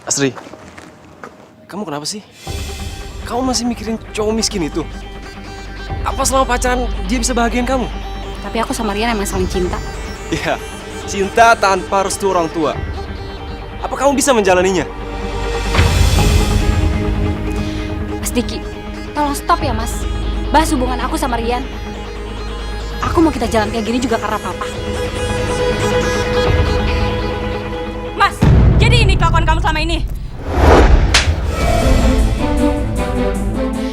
Asri, kamu kenapa sih? Kamu masih mikirin cowok miskin itu? Apa selama pacaran dia bisa bahagiain kamu? Tapi aku sama Rian emang saling cinta. Ya, cinta tanpa restu orang tua. Apa kamu bisa menjalaninya? Mas Diki, tolong stop ya Mas. Bahas hubungan aku sama Rian. Aku mau kita jalan kayak gini juga karena papa. Mas, jadi ini kelakuan kamu selama ini?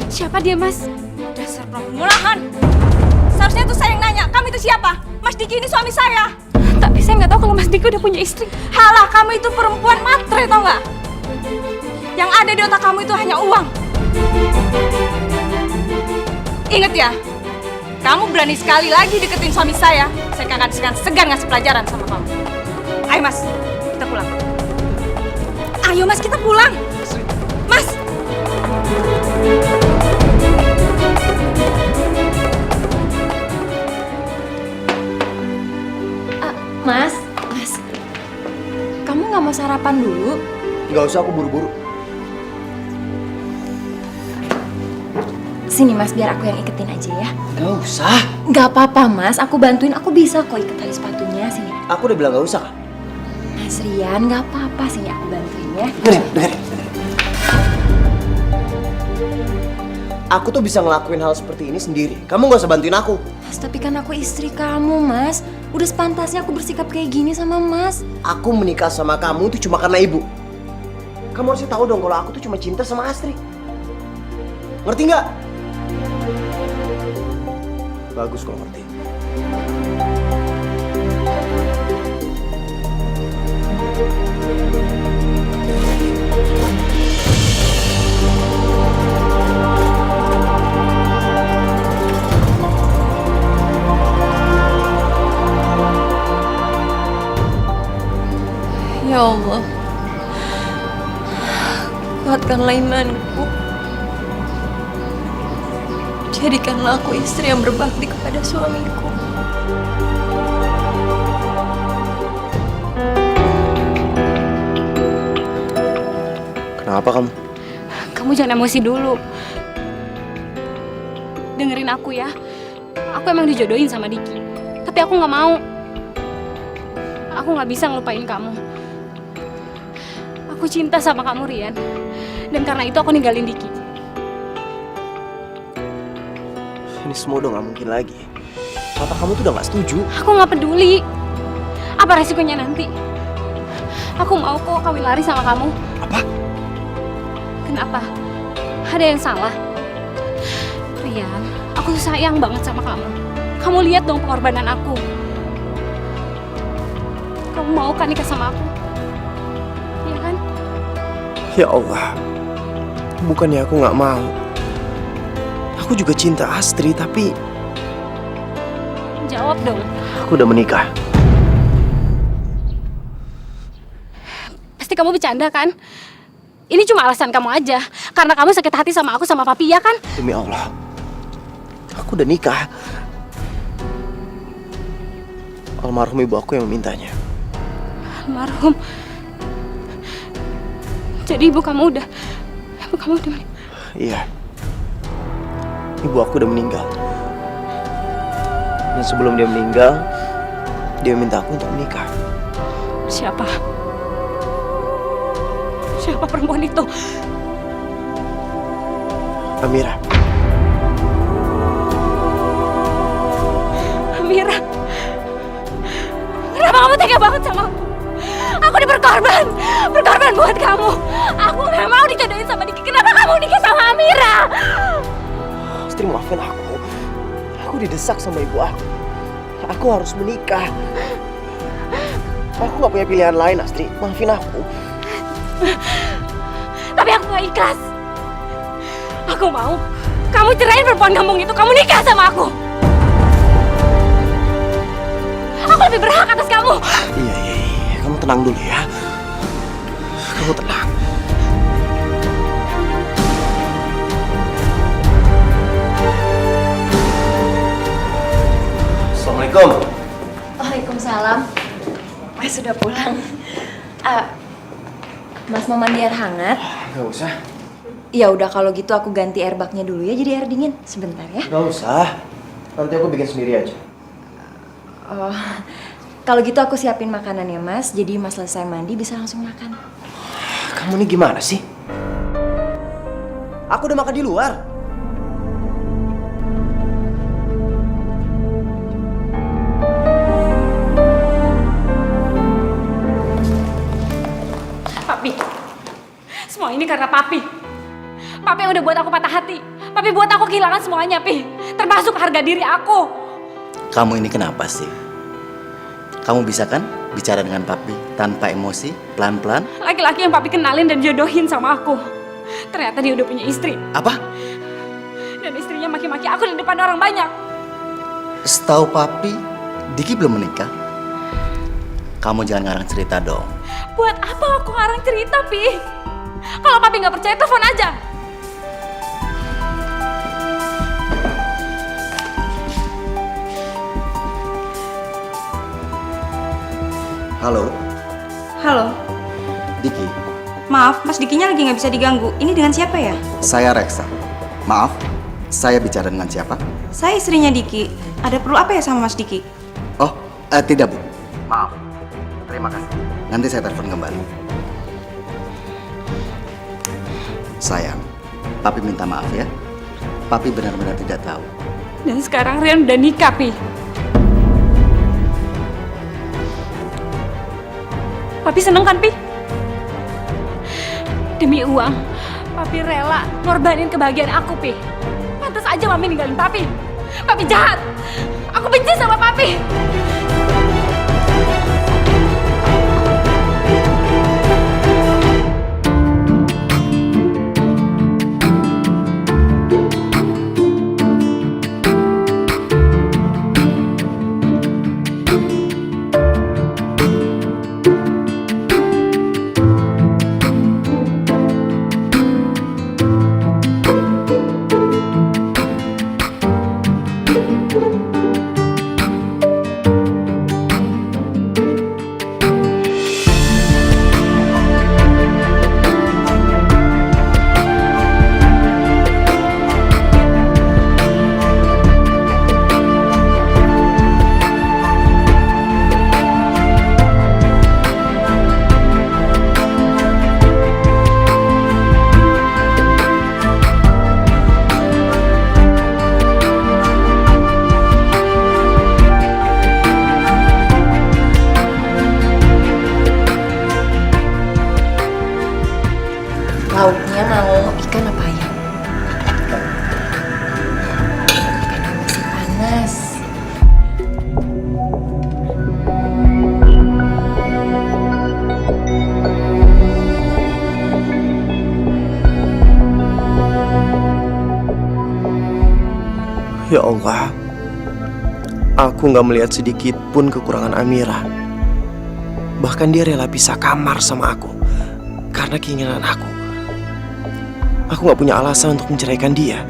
Siapa dia Mas? Dasar peremulahan. Seharusnya itu saya yang nanya, kamu itu siapa? Mas Diki ini suami saya. Tapi saya nggak tahu kalau Mas Diki udah punya istri. Halah, kamu itu perempuan matre, tau nggak? Yang ada di otak kamu itu hanya uang. Ingat ya, kamu berani sekali lagi deketin suami saya akan segan ngasih pelajaran sama kamu. Ayo Mas, kita pulang. Ayo Mas, kita pulang. Mas! Mas, kamu nggak mau sarapan dulu? Nggak usah, aku buru-buru. Sini Mas, biar aku yang iketin aja ya. Nggak usah. Nggak apa-apa Mas, aku bantuin. Aku bisa kok iket tali sepatunya. Sini. Aku udah bilang nggak usah, kan? Mas Rian, nggak apa-apa. Sini aku bantuin ya. Dengerin. Aku tuh bisa ngelakuin hal seperti ini sendiri. Kamu nggak usah bantuin aku. Mas, tapi kan aku istri kamu, Mas. Udah sepantasnya aku bersikap kayak gini sama Mas. Aku menikah sama kamu tuh cuma karena ibu. Kamu harus tahu dong kalau aku tuh cuma cinta sama Astri. Ngerti nggak? Bagus kalau ngerti. Ya Allah, kuatkanlah imanku. Jadikanlah aku istri yang berbakti kepada suamiku. Kenapa kamu? Kamu jangan emosi dulu. Dengerin aku ya. Aku emang dijodohin sama Diki. Tapi aku nggak mau. Aku nggak bisa ngelupain kamu. Aku cinta sama kamu, Rian. Dan karena itu aku ninggalin Diki. Ini semua udah gak mungkin lagi. Papa kamu tuh udah gak setuju. Aku nggak peduli. Apa resikonya nanti? Aku mau kok kawin lari sama kamu. Apa? Kenapa? Ada yang salah? Rian, aku sayang banget sama kamu. Kamu lihat dong pengorbanan aku. Kamu mau kan nikah sama aku? Iya kan? Ya Allah, Bukannya aku nggak mau. Aku juga cinta Astri, tapi Jawab dong. aku udah menikah. Pasti kamu bercanda kan? Ini cuma alasan kamu aja. Karena kamu sakit hati sama aku sama papi, ya kan? Demi Allah, aku udah nikah. Almarhum ibu aku yang memintanya. Almarhum. Jadi ibu kamu udah Iya. Ibu aku udah meninggal. Dan sebelum dia meninggal, dia minta aku untuk menikah. Siapa? Siapa perempuan itu? Amira. Amira. Kenapa kamu tega banget sama aku? Aku udah berkorban buat kamu. Aku gak mau dijodohin sama Diki. Kenapa kamu nikah sama Amira? Astri, maafin aku. Aku didesak sama ibu aku. Aku harus menikah. Aku gak punya pilihan lain, Astri. Maafin aku. Tapi aku gak ikhlas. Aku mau kamu cerain perempuan kampung itu. Kamu nikah sama aku. Aku lebih berhak atas kamu. Iya. Kamu tenang dulu ya. Kamu tenang. Assalamualaikum. Waalaikumsalam. Mas sudah pulang. Mas mau mandi air hangat? Gak usah. Ya udah kalau gitu aku ganti air baknya dulu ya jadi air dingin. Sebentar ya. Gak usah. Nanti aku bikin sendiri aja. Oh, kalau gitu aku siapin makanan ya Mas. Jadi Mas selesai mandi bisa langsung makan. Kamu nih gimana sih? Aku udah makan di luar. Papi. Semua ini karena Papi. Papi yang udah buat aku patah hati. Papi buat aku kehilangan semuanya, Pi. Termasuk harga diri aku. Kamu ini kenapa sih? Kamu bisa kan bicara dengan papi tanpa emosi, pelan-pelan? Laki-laki yang Papi kenalin dan jodohin sama aku. Ternyata dia udah punya istri. Apa? Dan istrinya maki-maki aku di depan orang banyak. Setahu papi, Diki belum menikah. Kamu jangan ngarang cerita dong. Buat apa aku ngarang cerita, Pi? Kalau Papi nggak percaya, telepon aja. Halo, Halo, Diki. maaf Mas Dikinya lagi nggak bisa diganggu. Ini dengan siapa ya? Saya Reksa. Maaf, saya bicara dengan siapa? Saya istrinya Diki. Ada perlu apa ya sama Mas Diki? Oh, tidak, Bu. Maaf. Terima kasih. Nanti saya telepon kembali. Sayang, Papi minta maaf ya. Papi benar-benar tidak tahu. Dan sekarang Rian udah nikah, Pi. Papi seneng kan, Pi? Demi uang, Papi rela ngorbanin kebahagiaan aku, Pi. Pantas aja Mami ninggalin Papi. Papi jahat. Aku benci sama Papi. Lauknya mau ikan apa ayam? Ikan masih panas. Ya Allah, aku nggak melihat sedikit pun kekurangan Amira. Bahkan dia rela pisah kamar sama aku karena keinginan aku. Aku nggak punya alasan untuk menceraikan dia.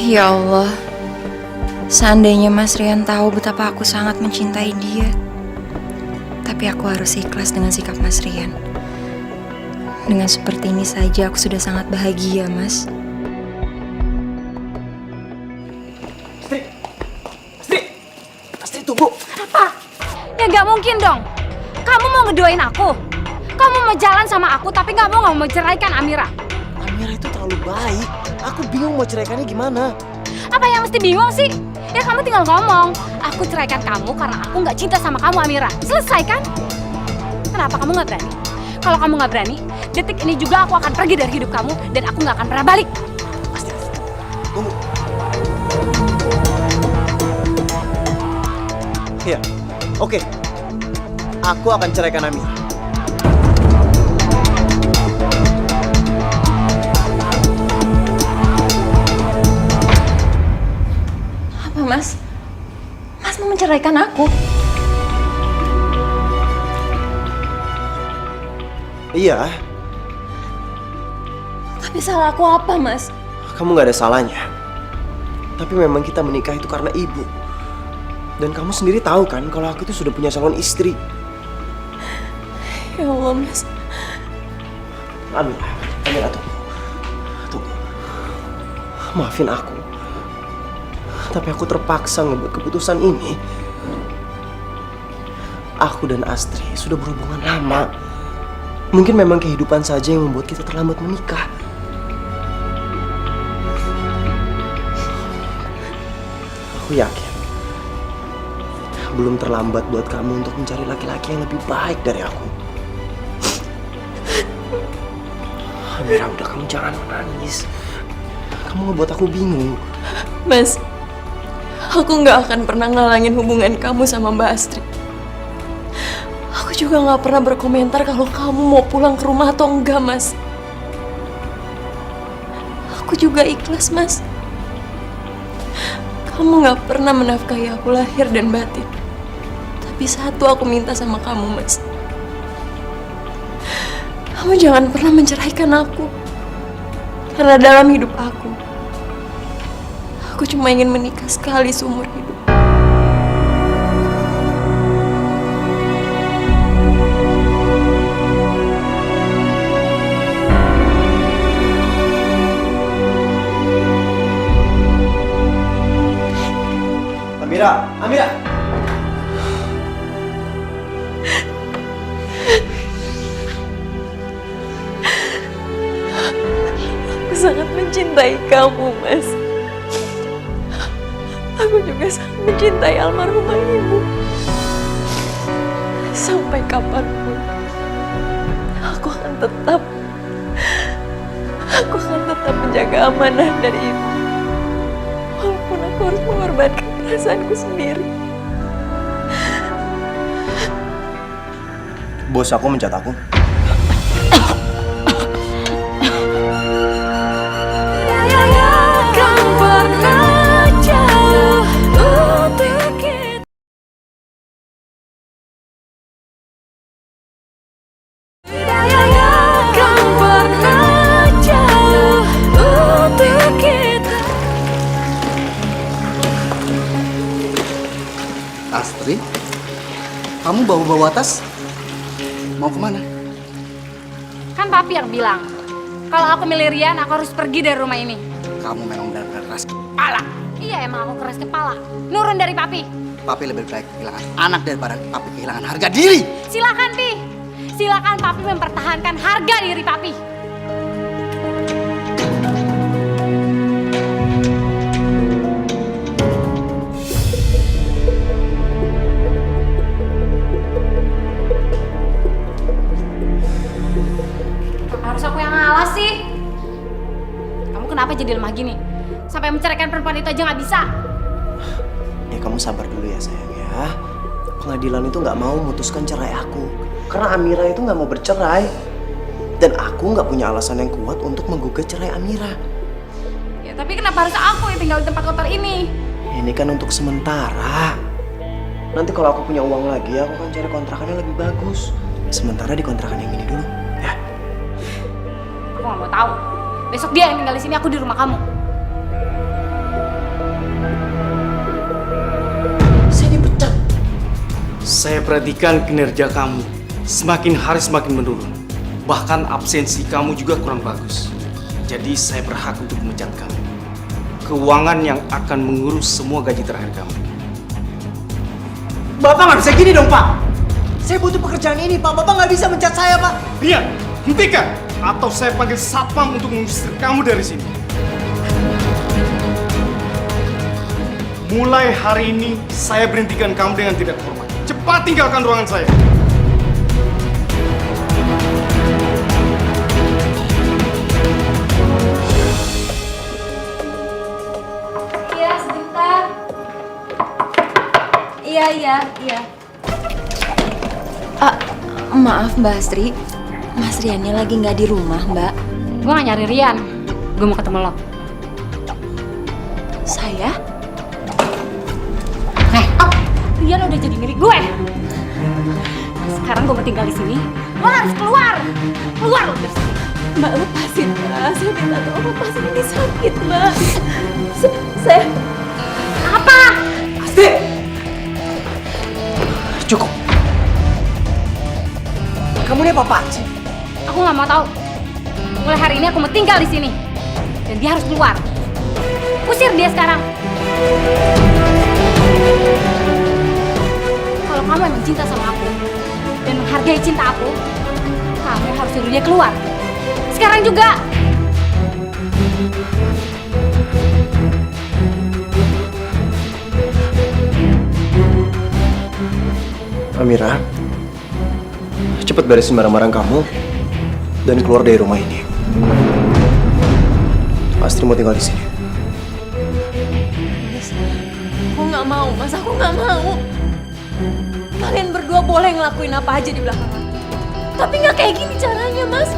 Ya Allah, seandainya Mas Rian tahu betapa aku sangat mencintai dia, tapi aku harus ikhlas dengan sikap Mas Rian. Dengan seperti ini saja aku sudah sangat bahagia, Mas. Astri, tunggu. Apa? Ya nggak mungkin dong. Kamu mau ngedoain aku. Kamu mau jalan sama aku tapi nggak mau ceraikan Amira. Amira itu terlalu baik. Aku bingung mau ceraikannya gimana. Apa yang mesti bingung sih? Ya kamu tinggal ngomong. Aku ceraikan kamu karena aku nggak cinta sama kamu, Amira. Selesai kan? Kenapa kamu nggak berani? Kalau kamu nggak berani, detik ini juga aku akan pergi dari hidup kamu dan aku nggak akan pernah balik. Tunggu. Iya, oke. Aku akan ceraikan Amira. Apa, Mas? Mas mau menceraikan aku? Iya, Tapi salah aku apa, Mas? kamu gak ada salahnya. Tapi memang kita menikah itu karena ibu. Dan kamu sendiri tahu kan kalau aku itu sudah punya calon istri. Ya Allah, Mas. Amira, tunggu. Tunggu. Maafin aku. Tapi aku terpaksa ngebuat keputusan ini. Aku dan Astri sudah berhubungan lama. Mungkin memang kehidupan saja yang membuat kita terlambat menikah. Aku yakin belum terlambat buat kamu untuk mencari laki-laki yang lebih baik dari aku. Amira, udah, kamu jangan menangis. Kamu ngebuat aku bingung. Mas, aku nggak akan pernah ngalangin hubungan kamu sama Mbak Astri. Aku juga nggak pernah berkomentar kalau kamu mau pulang ke rumah atau enggak, Mas. Aku juga ikhlas, Mas. Kamu nggak pernah menafkahi aku lahir dan batin. Tapi satu aku minta sama kamu, Mas. Kamu jangan pernah menceraikan aku. Karena dalam hidup aku cuma ingin menikah sekali seumur hidup. Amira! Aku sangat mencintai kamu, Mas. Aku juga sangat mencintai almarhumah ibu. Sampai kapanpun, aku akan tetap menjaga amanah dari ibu. Walaupun aku harus mengorbankan perasaanku sendiri. Bos aku mencat aku. Astri, kamu bawa-bawa tas? Mau kemana? Kan papi yang bilang, kalau aku milih Rian, aku harus pergi dari rumah ini. Kamu memang benar-benar keras kepala. Iya, emang aku keras kepala. Nurun dari papi. Papi lebih baik kehilangan anak daripada papi kehilangan harga diri. Silakan, Pi. Silakan papi mempertahankan harga diri papi. Harus aku yang ngalah sih? Kamu kenapa jadi lemah gini? Sampai menceraikan perempuan itu aja nggak bisa. Ya kamu sabar dulu ya sayang ya. Pengadilan itu nggak mau memutuskan cerai aku. Karena Amira itu nggak mau bercerai. Dan aku nggak punya alasan yang kuat untuk menggugat cerai Amira. Ya tapi kenapa harus aku yang tinggal di tempat kotor ini? Ini kan untuk sementara. Nanti kalau aku punya uang lagi, aku akan cari kontrakan yang lebih bagus. Sementara di kontrakan yang ini dulu, ya. Aku nggak mau tahu. Besok dia yang tinggal di sini, aku di rumah kamu. Saya dipecat. Saya perhatikan kinerja kamu. Semakin hari semakin menurun. Bahkan absensi kamu juga kurang bagus. Jadi saya berhak untuk memecat kamu. Keuangan yang akan mengurus semua gaji terakhir kamu. Bapak nggak bisa gini dong, Pak. Saya butuh pekerjaan ini, Pak. Bapak nggak bisa mencat saya, Pak. Rian, hentikan! Atau saya panggil satpam untuk mengusir kamu dari sini. Mulai hari ini, saya berhentikan kamu dengan tidak hormat. Cepat tinggalkan ruangan saya. Iya, sebentar. Iya. Maaf Mbak Astri, Mas Riannya lagi nggak di rumah Mbak. Gue gak nyari Rian. Gue mau ketemu lo. Saya? Rian udah jadi milik gue. Sekarang gue mau tinggal di sini. Lo harus keluar. Keluar lo dari sini. Mbak, lepasin, Mbak. Saya minta tolong lepasin, ini sakit, Mbak. Saya... Apa? Asti! Cukup. Kamu ini apa-apaan sih? Aku nggak mau tahu. Mulai hari ini aku mau tinggal di sini. Dan dia harus keluar. Usir dia sekarang. Kalau kamu emang cinta sama aku dan menghargai cinta aku, kamu harus suruh dia keluar. Sekarang juga. Amira, cepat beresin barang-barang kamu dan keluar dari rumah ini. Astri mau tinggal di sini. Mas, aku nggak mau, Mas. Aku nggak mau. Kalian berdua boleh ngelakuin apa aja di belakang aku. Tapi nggak kayak gini caranya, Mas.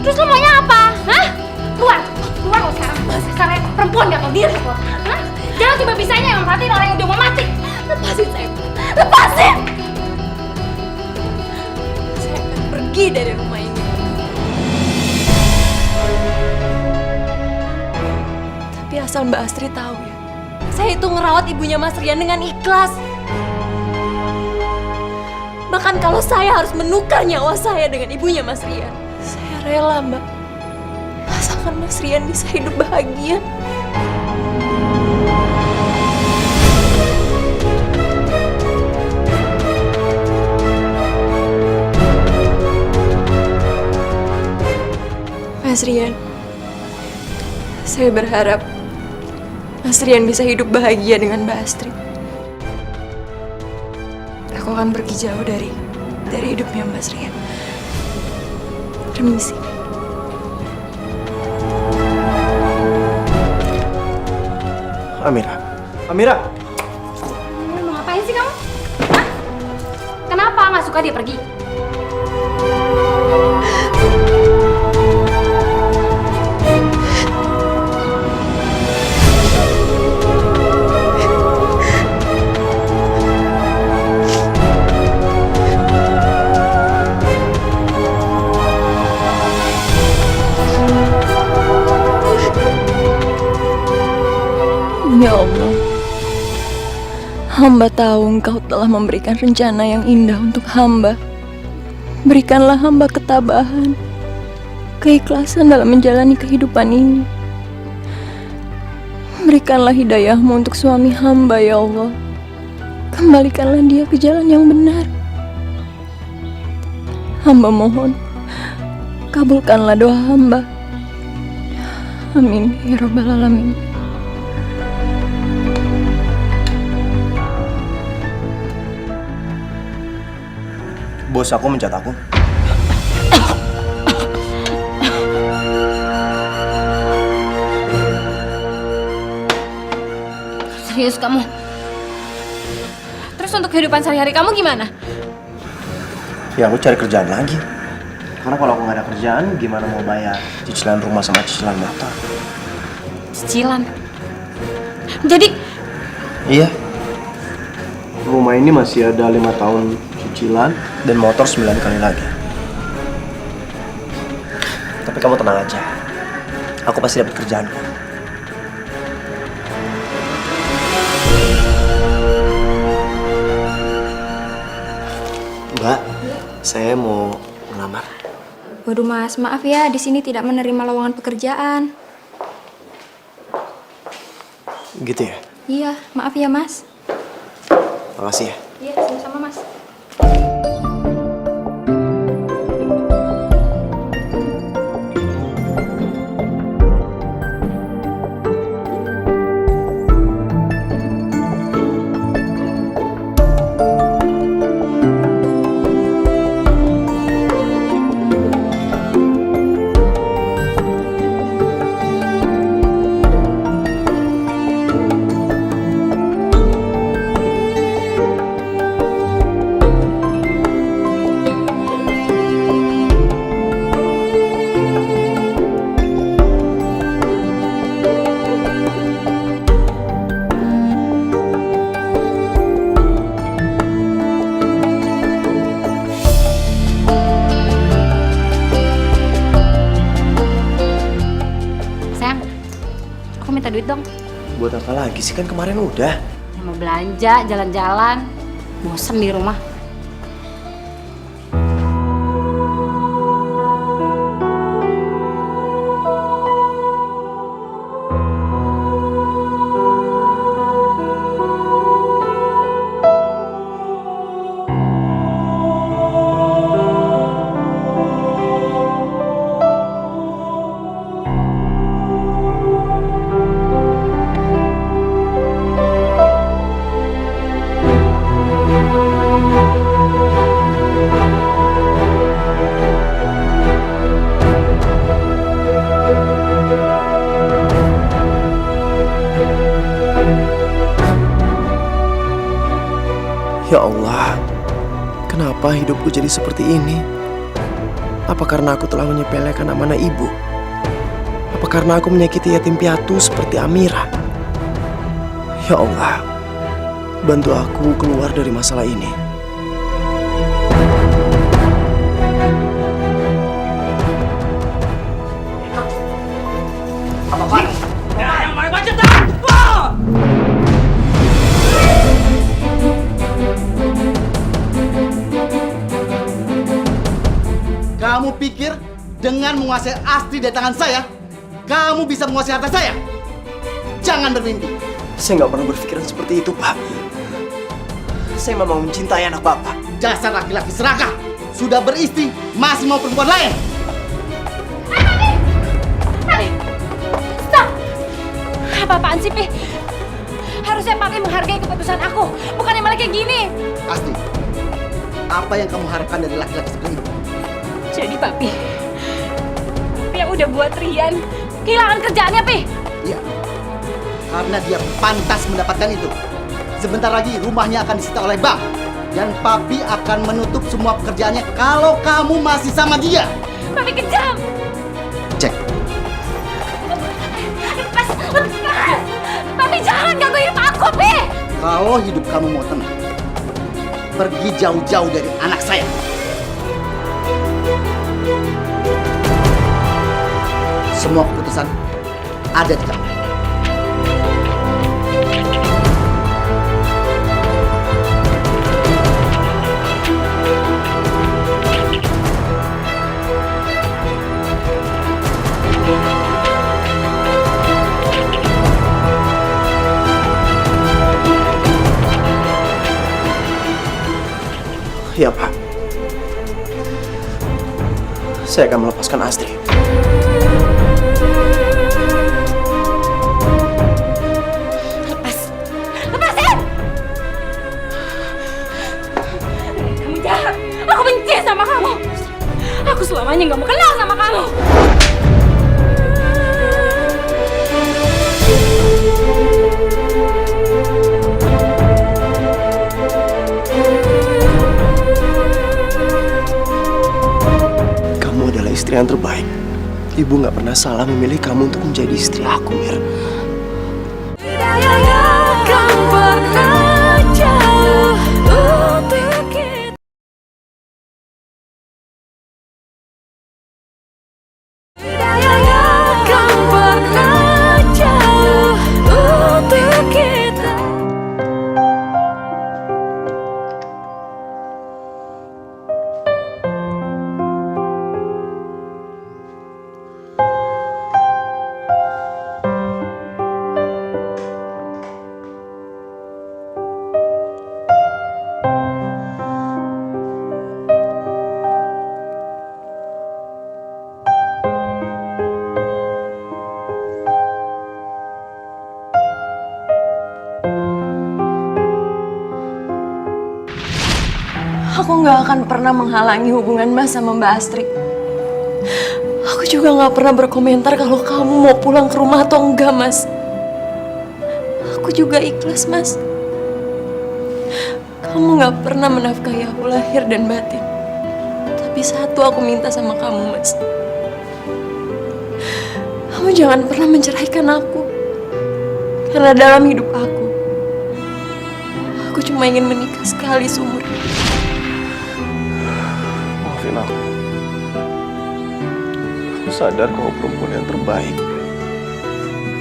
Terus lo maunya apa? Hah? Keluar. Keluar lo sekarang. Sekarang perempuan gak tau diri lo. Hah? Jangan cuma bisanya yang merhatiin orang yang udah mau mati. Lepasin saya. Lepasin! Saya akan pergi dari rumah ini. Tapi asal Mbak Astri tahu ya, saya itu ngerawat ibunya Mas Rian dengan ikhlas. Bahkan kalau saya harus menukar nyawa saya dengan ibunya Mas Rian, saya rela, Mbak. Asalkan Mas Rian bisa hidup bahagia. Mas Rian, saya berharap Mas Rian bisa hidup bahagia dengan Mbak Astri. Aku akan pergi jauh dari hidupnya Mas Rian. Permisi. Amira. Amira! Mau ngapain sih kamu? Hah? Kenapa nggak suka dia pergi? Ya Allah, hamba tahu Engkau telah memberikan rencana yang indah untuk hamba. Berikanlah hamba ketabahan, keikhlasan dalam menjalani kehidupan ini. Berikanlah hidayah-Mu untuk suami hamba, ya Allah. Kembalikanlah dia ke jalan yang benar. Hamba mohon, kabulkanlah doa hamba. Amin, ya Rabbal Alamin. Bos aku mencat aku. serius kamu. Terus untuk kehidupan sehari-hari kamu gimana? Ya aku cari kerjaan lagi. Karena kalau aku nggak ada kerjaan, gimana mau bayar cicilan rumah sama cicilan motor? Cicilan. Jadi, Iya. Rumah ini masih ada 5 tahun cicilan dan motor 9 kali lagi. Tapi kamu tenang aja. Aku pasti dapat kerjaan kok. Mbak, saya mau melamar. Waduh Mas, maaf ya, di sini tidak menerima lowongan pekerjaan. Gitu ya? Iya, maaf ya Mas. Makasih ya. Iya, sama-sama Mas. sayang, aku minta duit dong. Buat apa lagi sih? Kan kemarin udah. Ya, mau belanja, jalan-jalan. Bosen di rumah. Ya Allah, kenapa hidupku jadi seperti ini? Apa karena aku telah menyepelekan amanah ibu? Apa karena aku menyakiti yatim piatu seperti Amira? Ya Allah, bantu aku keluar dari masalah ini. Kamu pikir dengan menguasai Astri dari tangan saya, kamu bisa menguasai harta saya? Jangan bermimpi. Saya nggak pernah berpikiran seperti itu, Pak. Saya memang mencintai anak Bapak. Dasar laki-laki serakah. Sudah beristri, masih mau perempuan lain. Stop! Apa-apaan sih, Pi? Harusnya Papi menghargai keputusan aku, bukannya malah kayak gini. Astri, apa yang kamu harapkan dari laki-laki seperti itu? Jadi Papi yang udah buat Rian kehilangan kerjaannya, Pi. Iya, karena dia pantas mendapatkan itu. Sebentar lagi rumahnya akan disita oleh bank. Dan Papi akan menutup semua pekerjaannya kalau kamu masih sama dia. Papi kejam. Cek. Lepas. Papi jangan ganggu hidup aku, Pi. Kalau hidup kamu mau tenang, pergi jauh-jauh dari anak saya. Semua keputusan ada di kamu. Ya, Pak. Saya akan melepaskan Astri. Lepasin! Kamu jahat. Aku benci sama kamu. Aku selamanya nggak mau kenal sama kamu. yang terbaik. Ibu nggak pernah salah memilih kamu untuk menjadi istri aku, Mir. Aku gak akan pernah menghalangi hubungan Mas sama Mbak Astrid. Aku juga gak pernah berkomentar kalau kamu mau pulang ke rumah atau enggak, Mas. Aku juga ikhlas, Mas. Kamu gak pernah menafkahi aku lahir dan batin. Tapi satu aku minta sama kamu, Mas. Kamu jangan pernah menceraikan aku. Karena dalam hidup aku cuma ingin menikah sekali seumur hidup. Maafin aku. Aku sadar kau perempuan yang terbaik.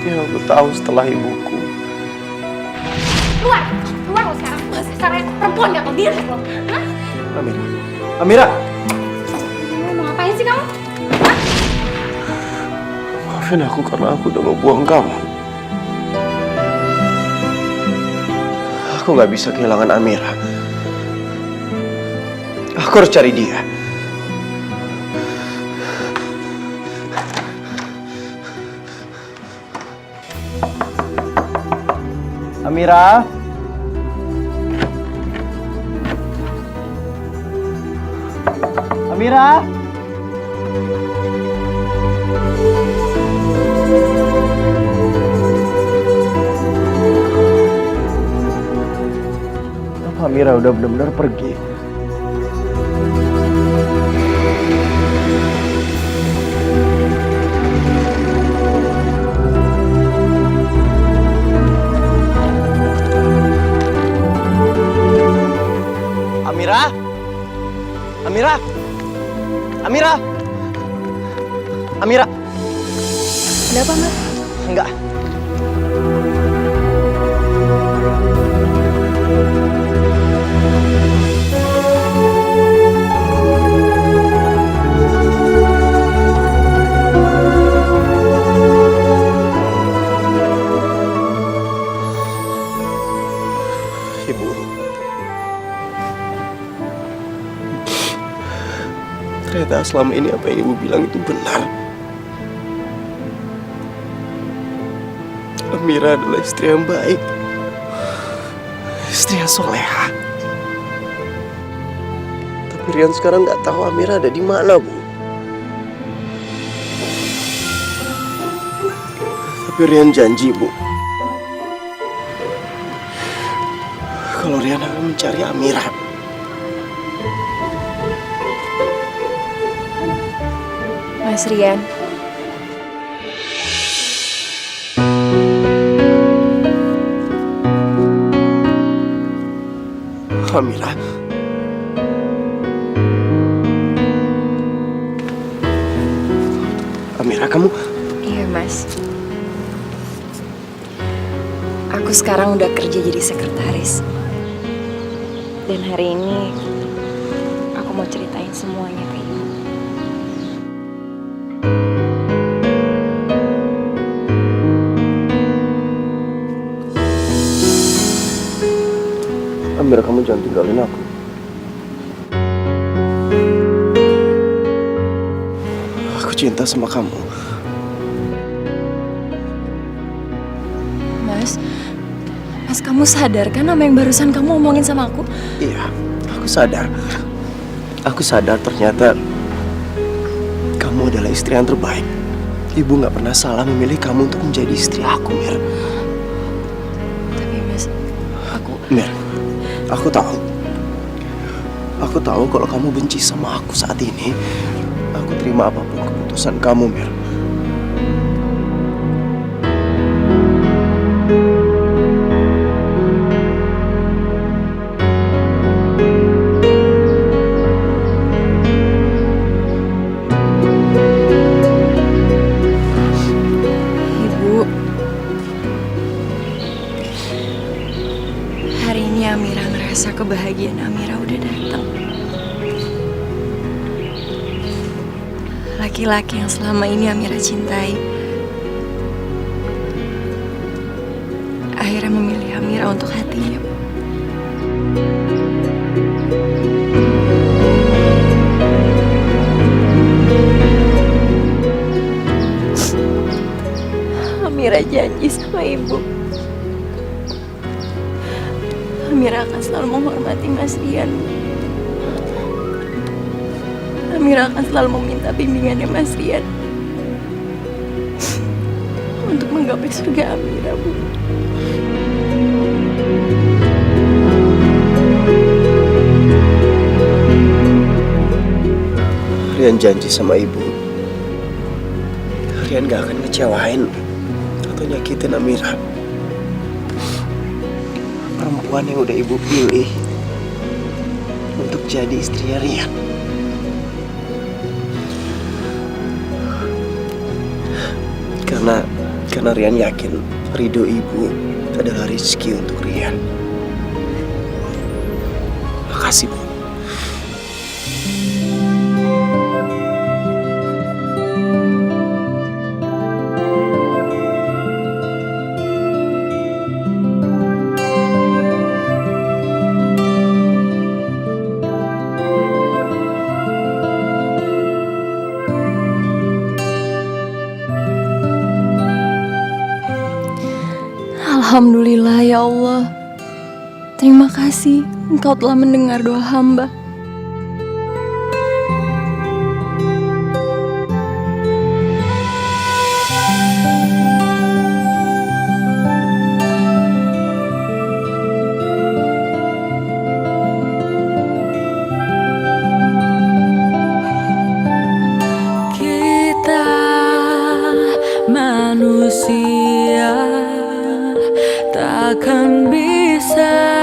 Yang aku tahu setelah ibuku. Keluar lo sekarang. Sekarang perempuan gak tau diri lo. Hah? Amira. Amira! Mau ngapain sih kamu? Maafin aku karena aku udah ngebuang kamu. Aku gak bisa kehilangan Amira. Aku harus cari dia. Amira? Amira? Amira udah benar-benar pergi. Amira? Amira? Amira? Amira? Ada apa, Mas? Enggak. Ibu, ternyata selama ini apa yang ibu bilang itu benar. Amira adalah istri yang baik, istri yang soleha. Tapi Rian sekarang nggak tahu Amira ada di mana, Bu. Tapi Rian janji, Bu, kalau Rian akan mencari Amira. Mas Rian, Amira. Amira, kamu? iya Mas. Aku sekarang udah kerja jadi sekretaris. Dan hari ini aku mau ceritain semuanya ke Ibu. Amira, kamu jangan tinggalin aku. Aku cinta sama kamu. Mas, kamu sadar kan apa yang barusan kamu omongin sama aku? Iya, aku sadar. Aku sadar ternyata kamu adalah istri yang terbaik. Ibu nggak pernah salah memilih kamu untuk menjadi istri aku, Mir. Tapi Mas, Mir, aku tahu. Aku tahu kalau kamu benci sama aku saat ini. Aku terima apapun apapun keputusan kamu, Mir. Ibu, hari ini Amira ngerasa kebahagiaan Amira udah datang. Laki-laki yang selama ini Amira cintai akhirnya memilih Amira untuk hatinya, Bu. Amira janji sama ibu, Amira akan selalu menghormati Mas Rian. Amira akan selalu meminta bimbingannya Mas Rian untuk menggapai surga Amira, Bu. Rian janji sama ibu, Rian gak akan ngecewain atau nyakitin Amira. Perempuan yang udah ibu pilih untuk jadi istrinya Rian. Karena Rian yakin ridho ibu adalah rezeki untuk Rian. Makasih, Bu. Alhamdulillah ya Allah. Terima kasih Engkau telah mendengar doa hamba. Kita manusia takkan bisa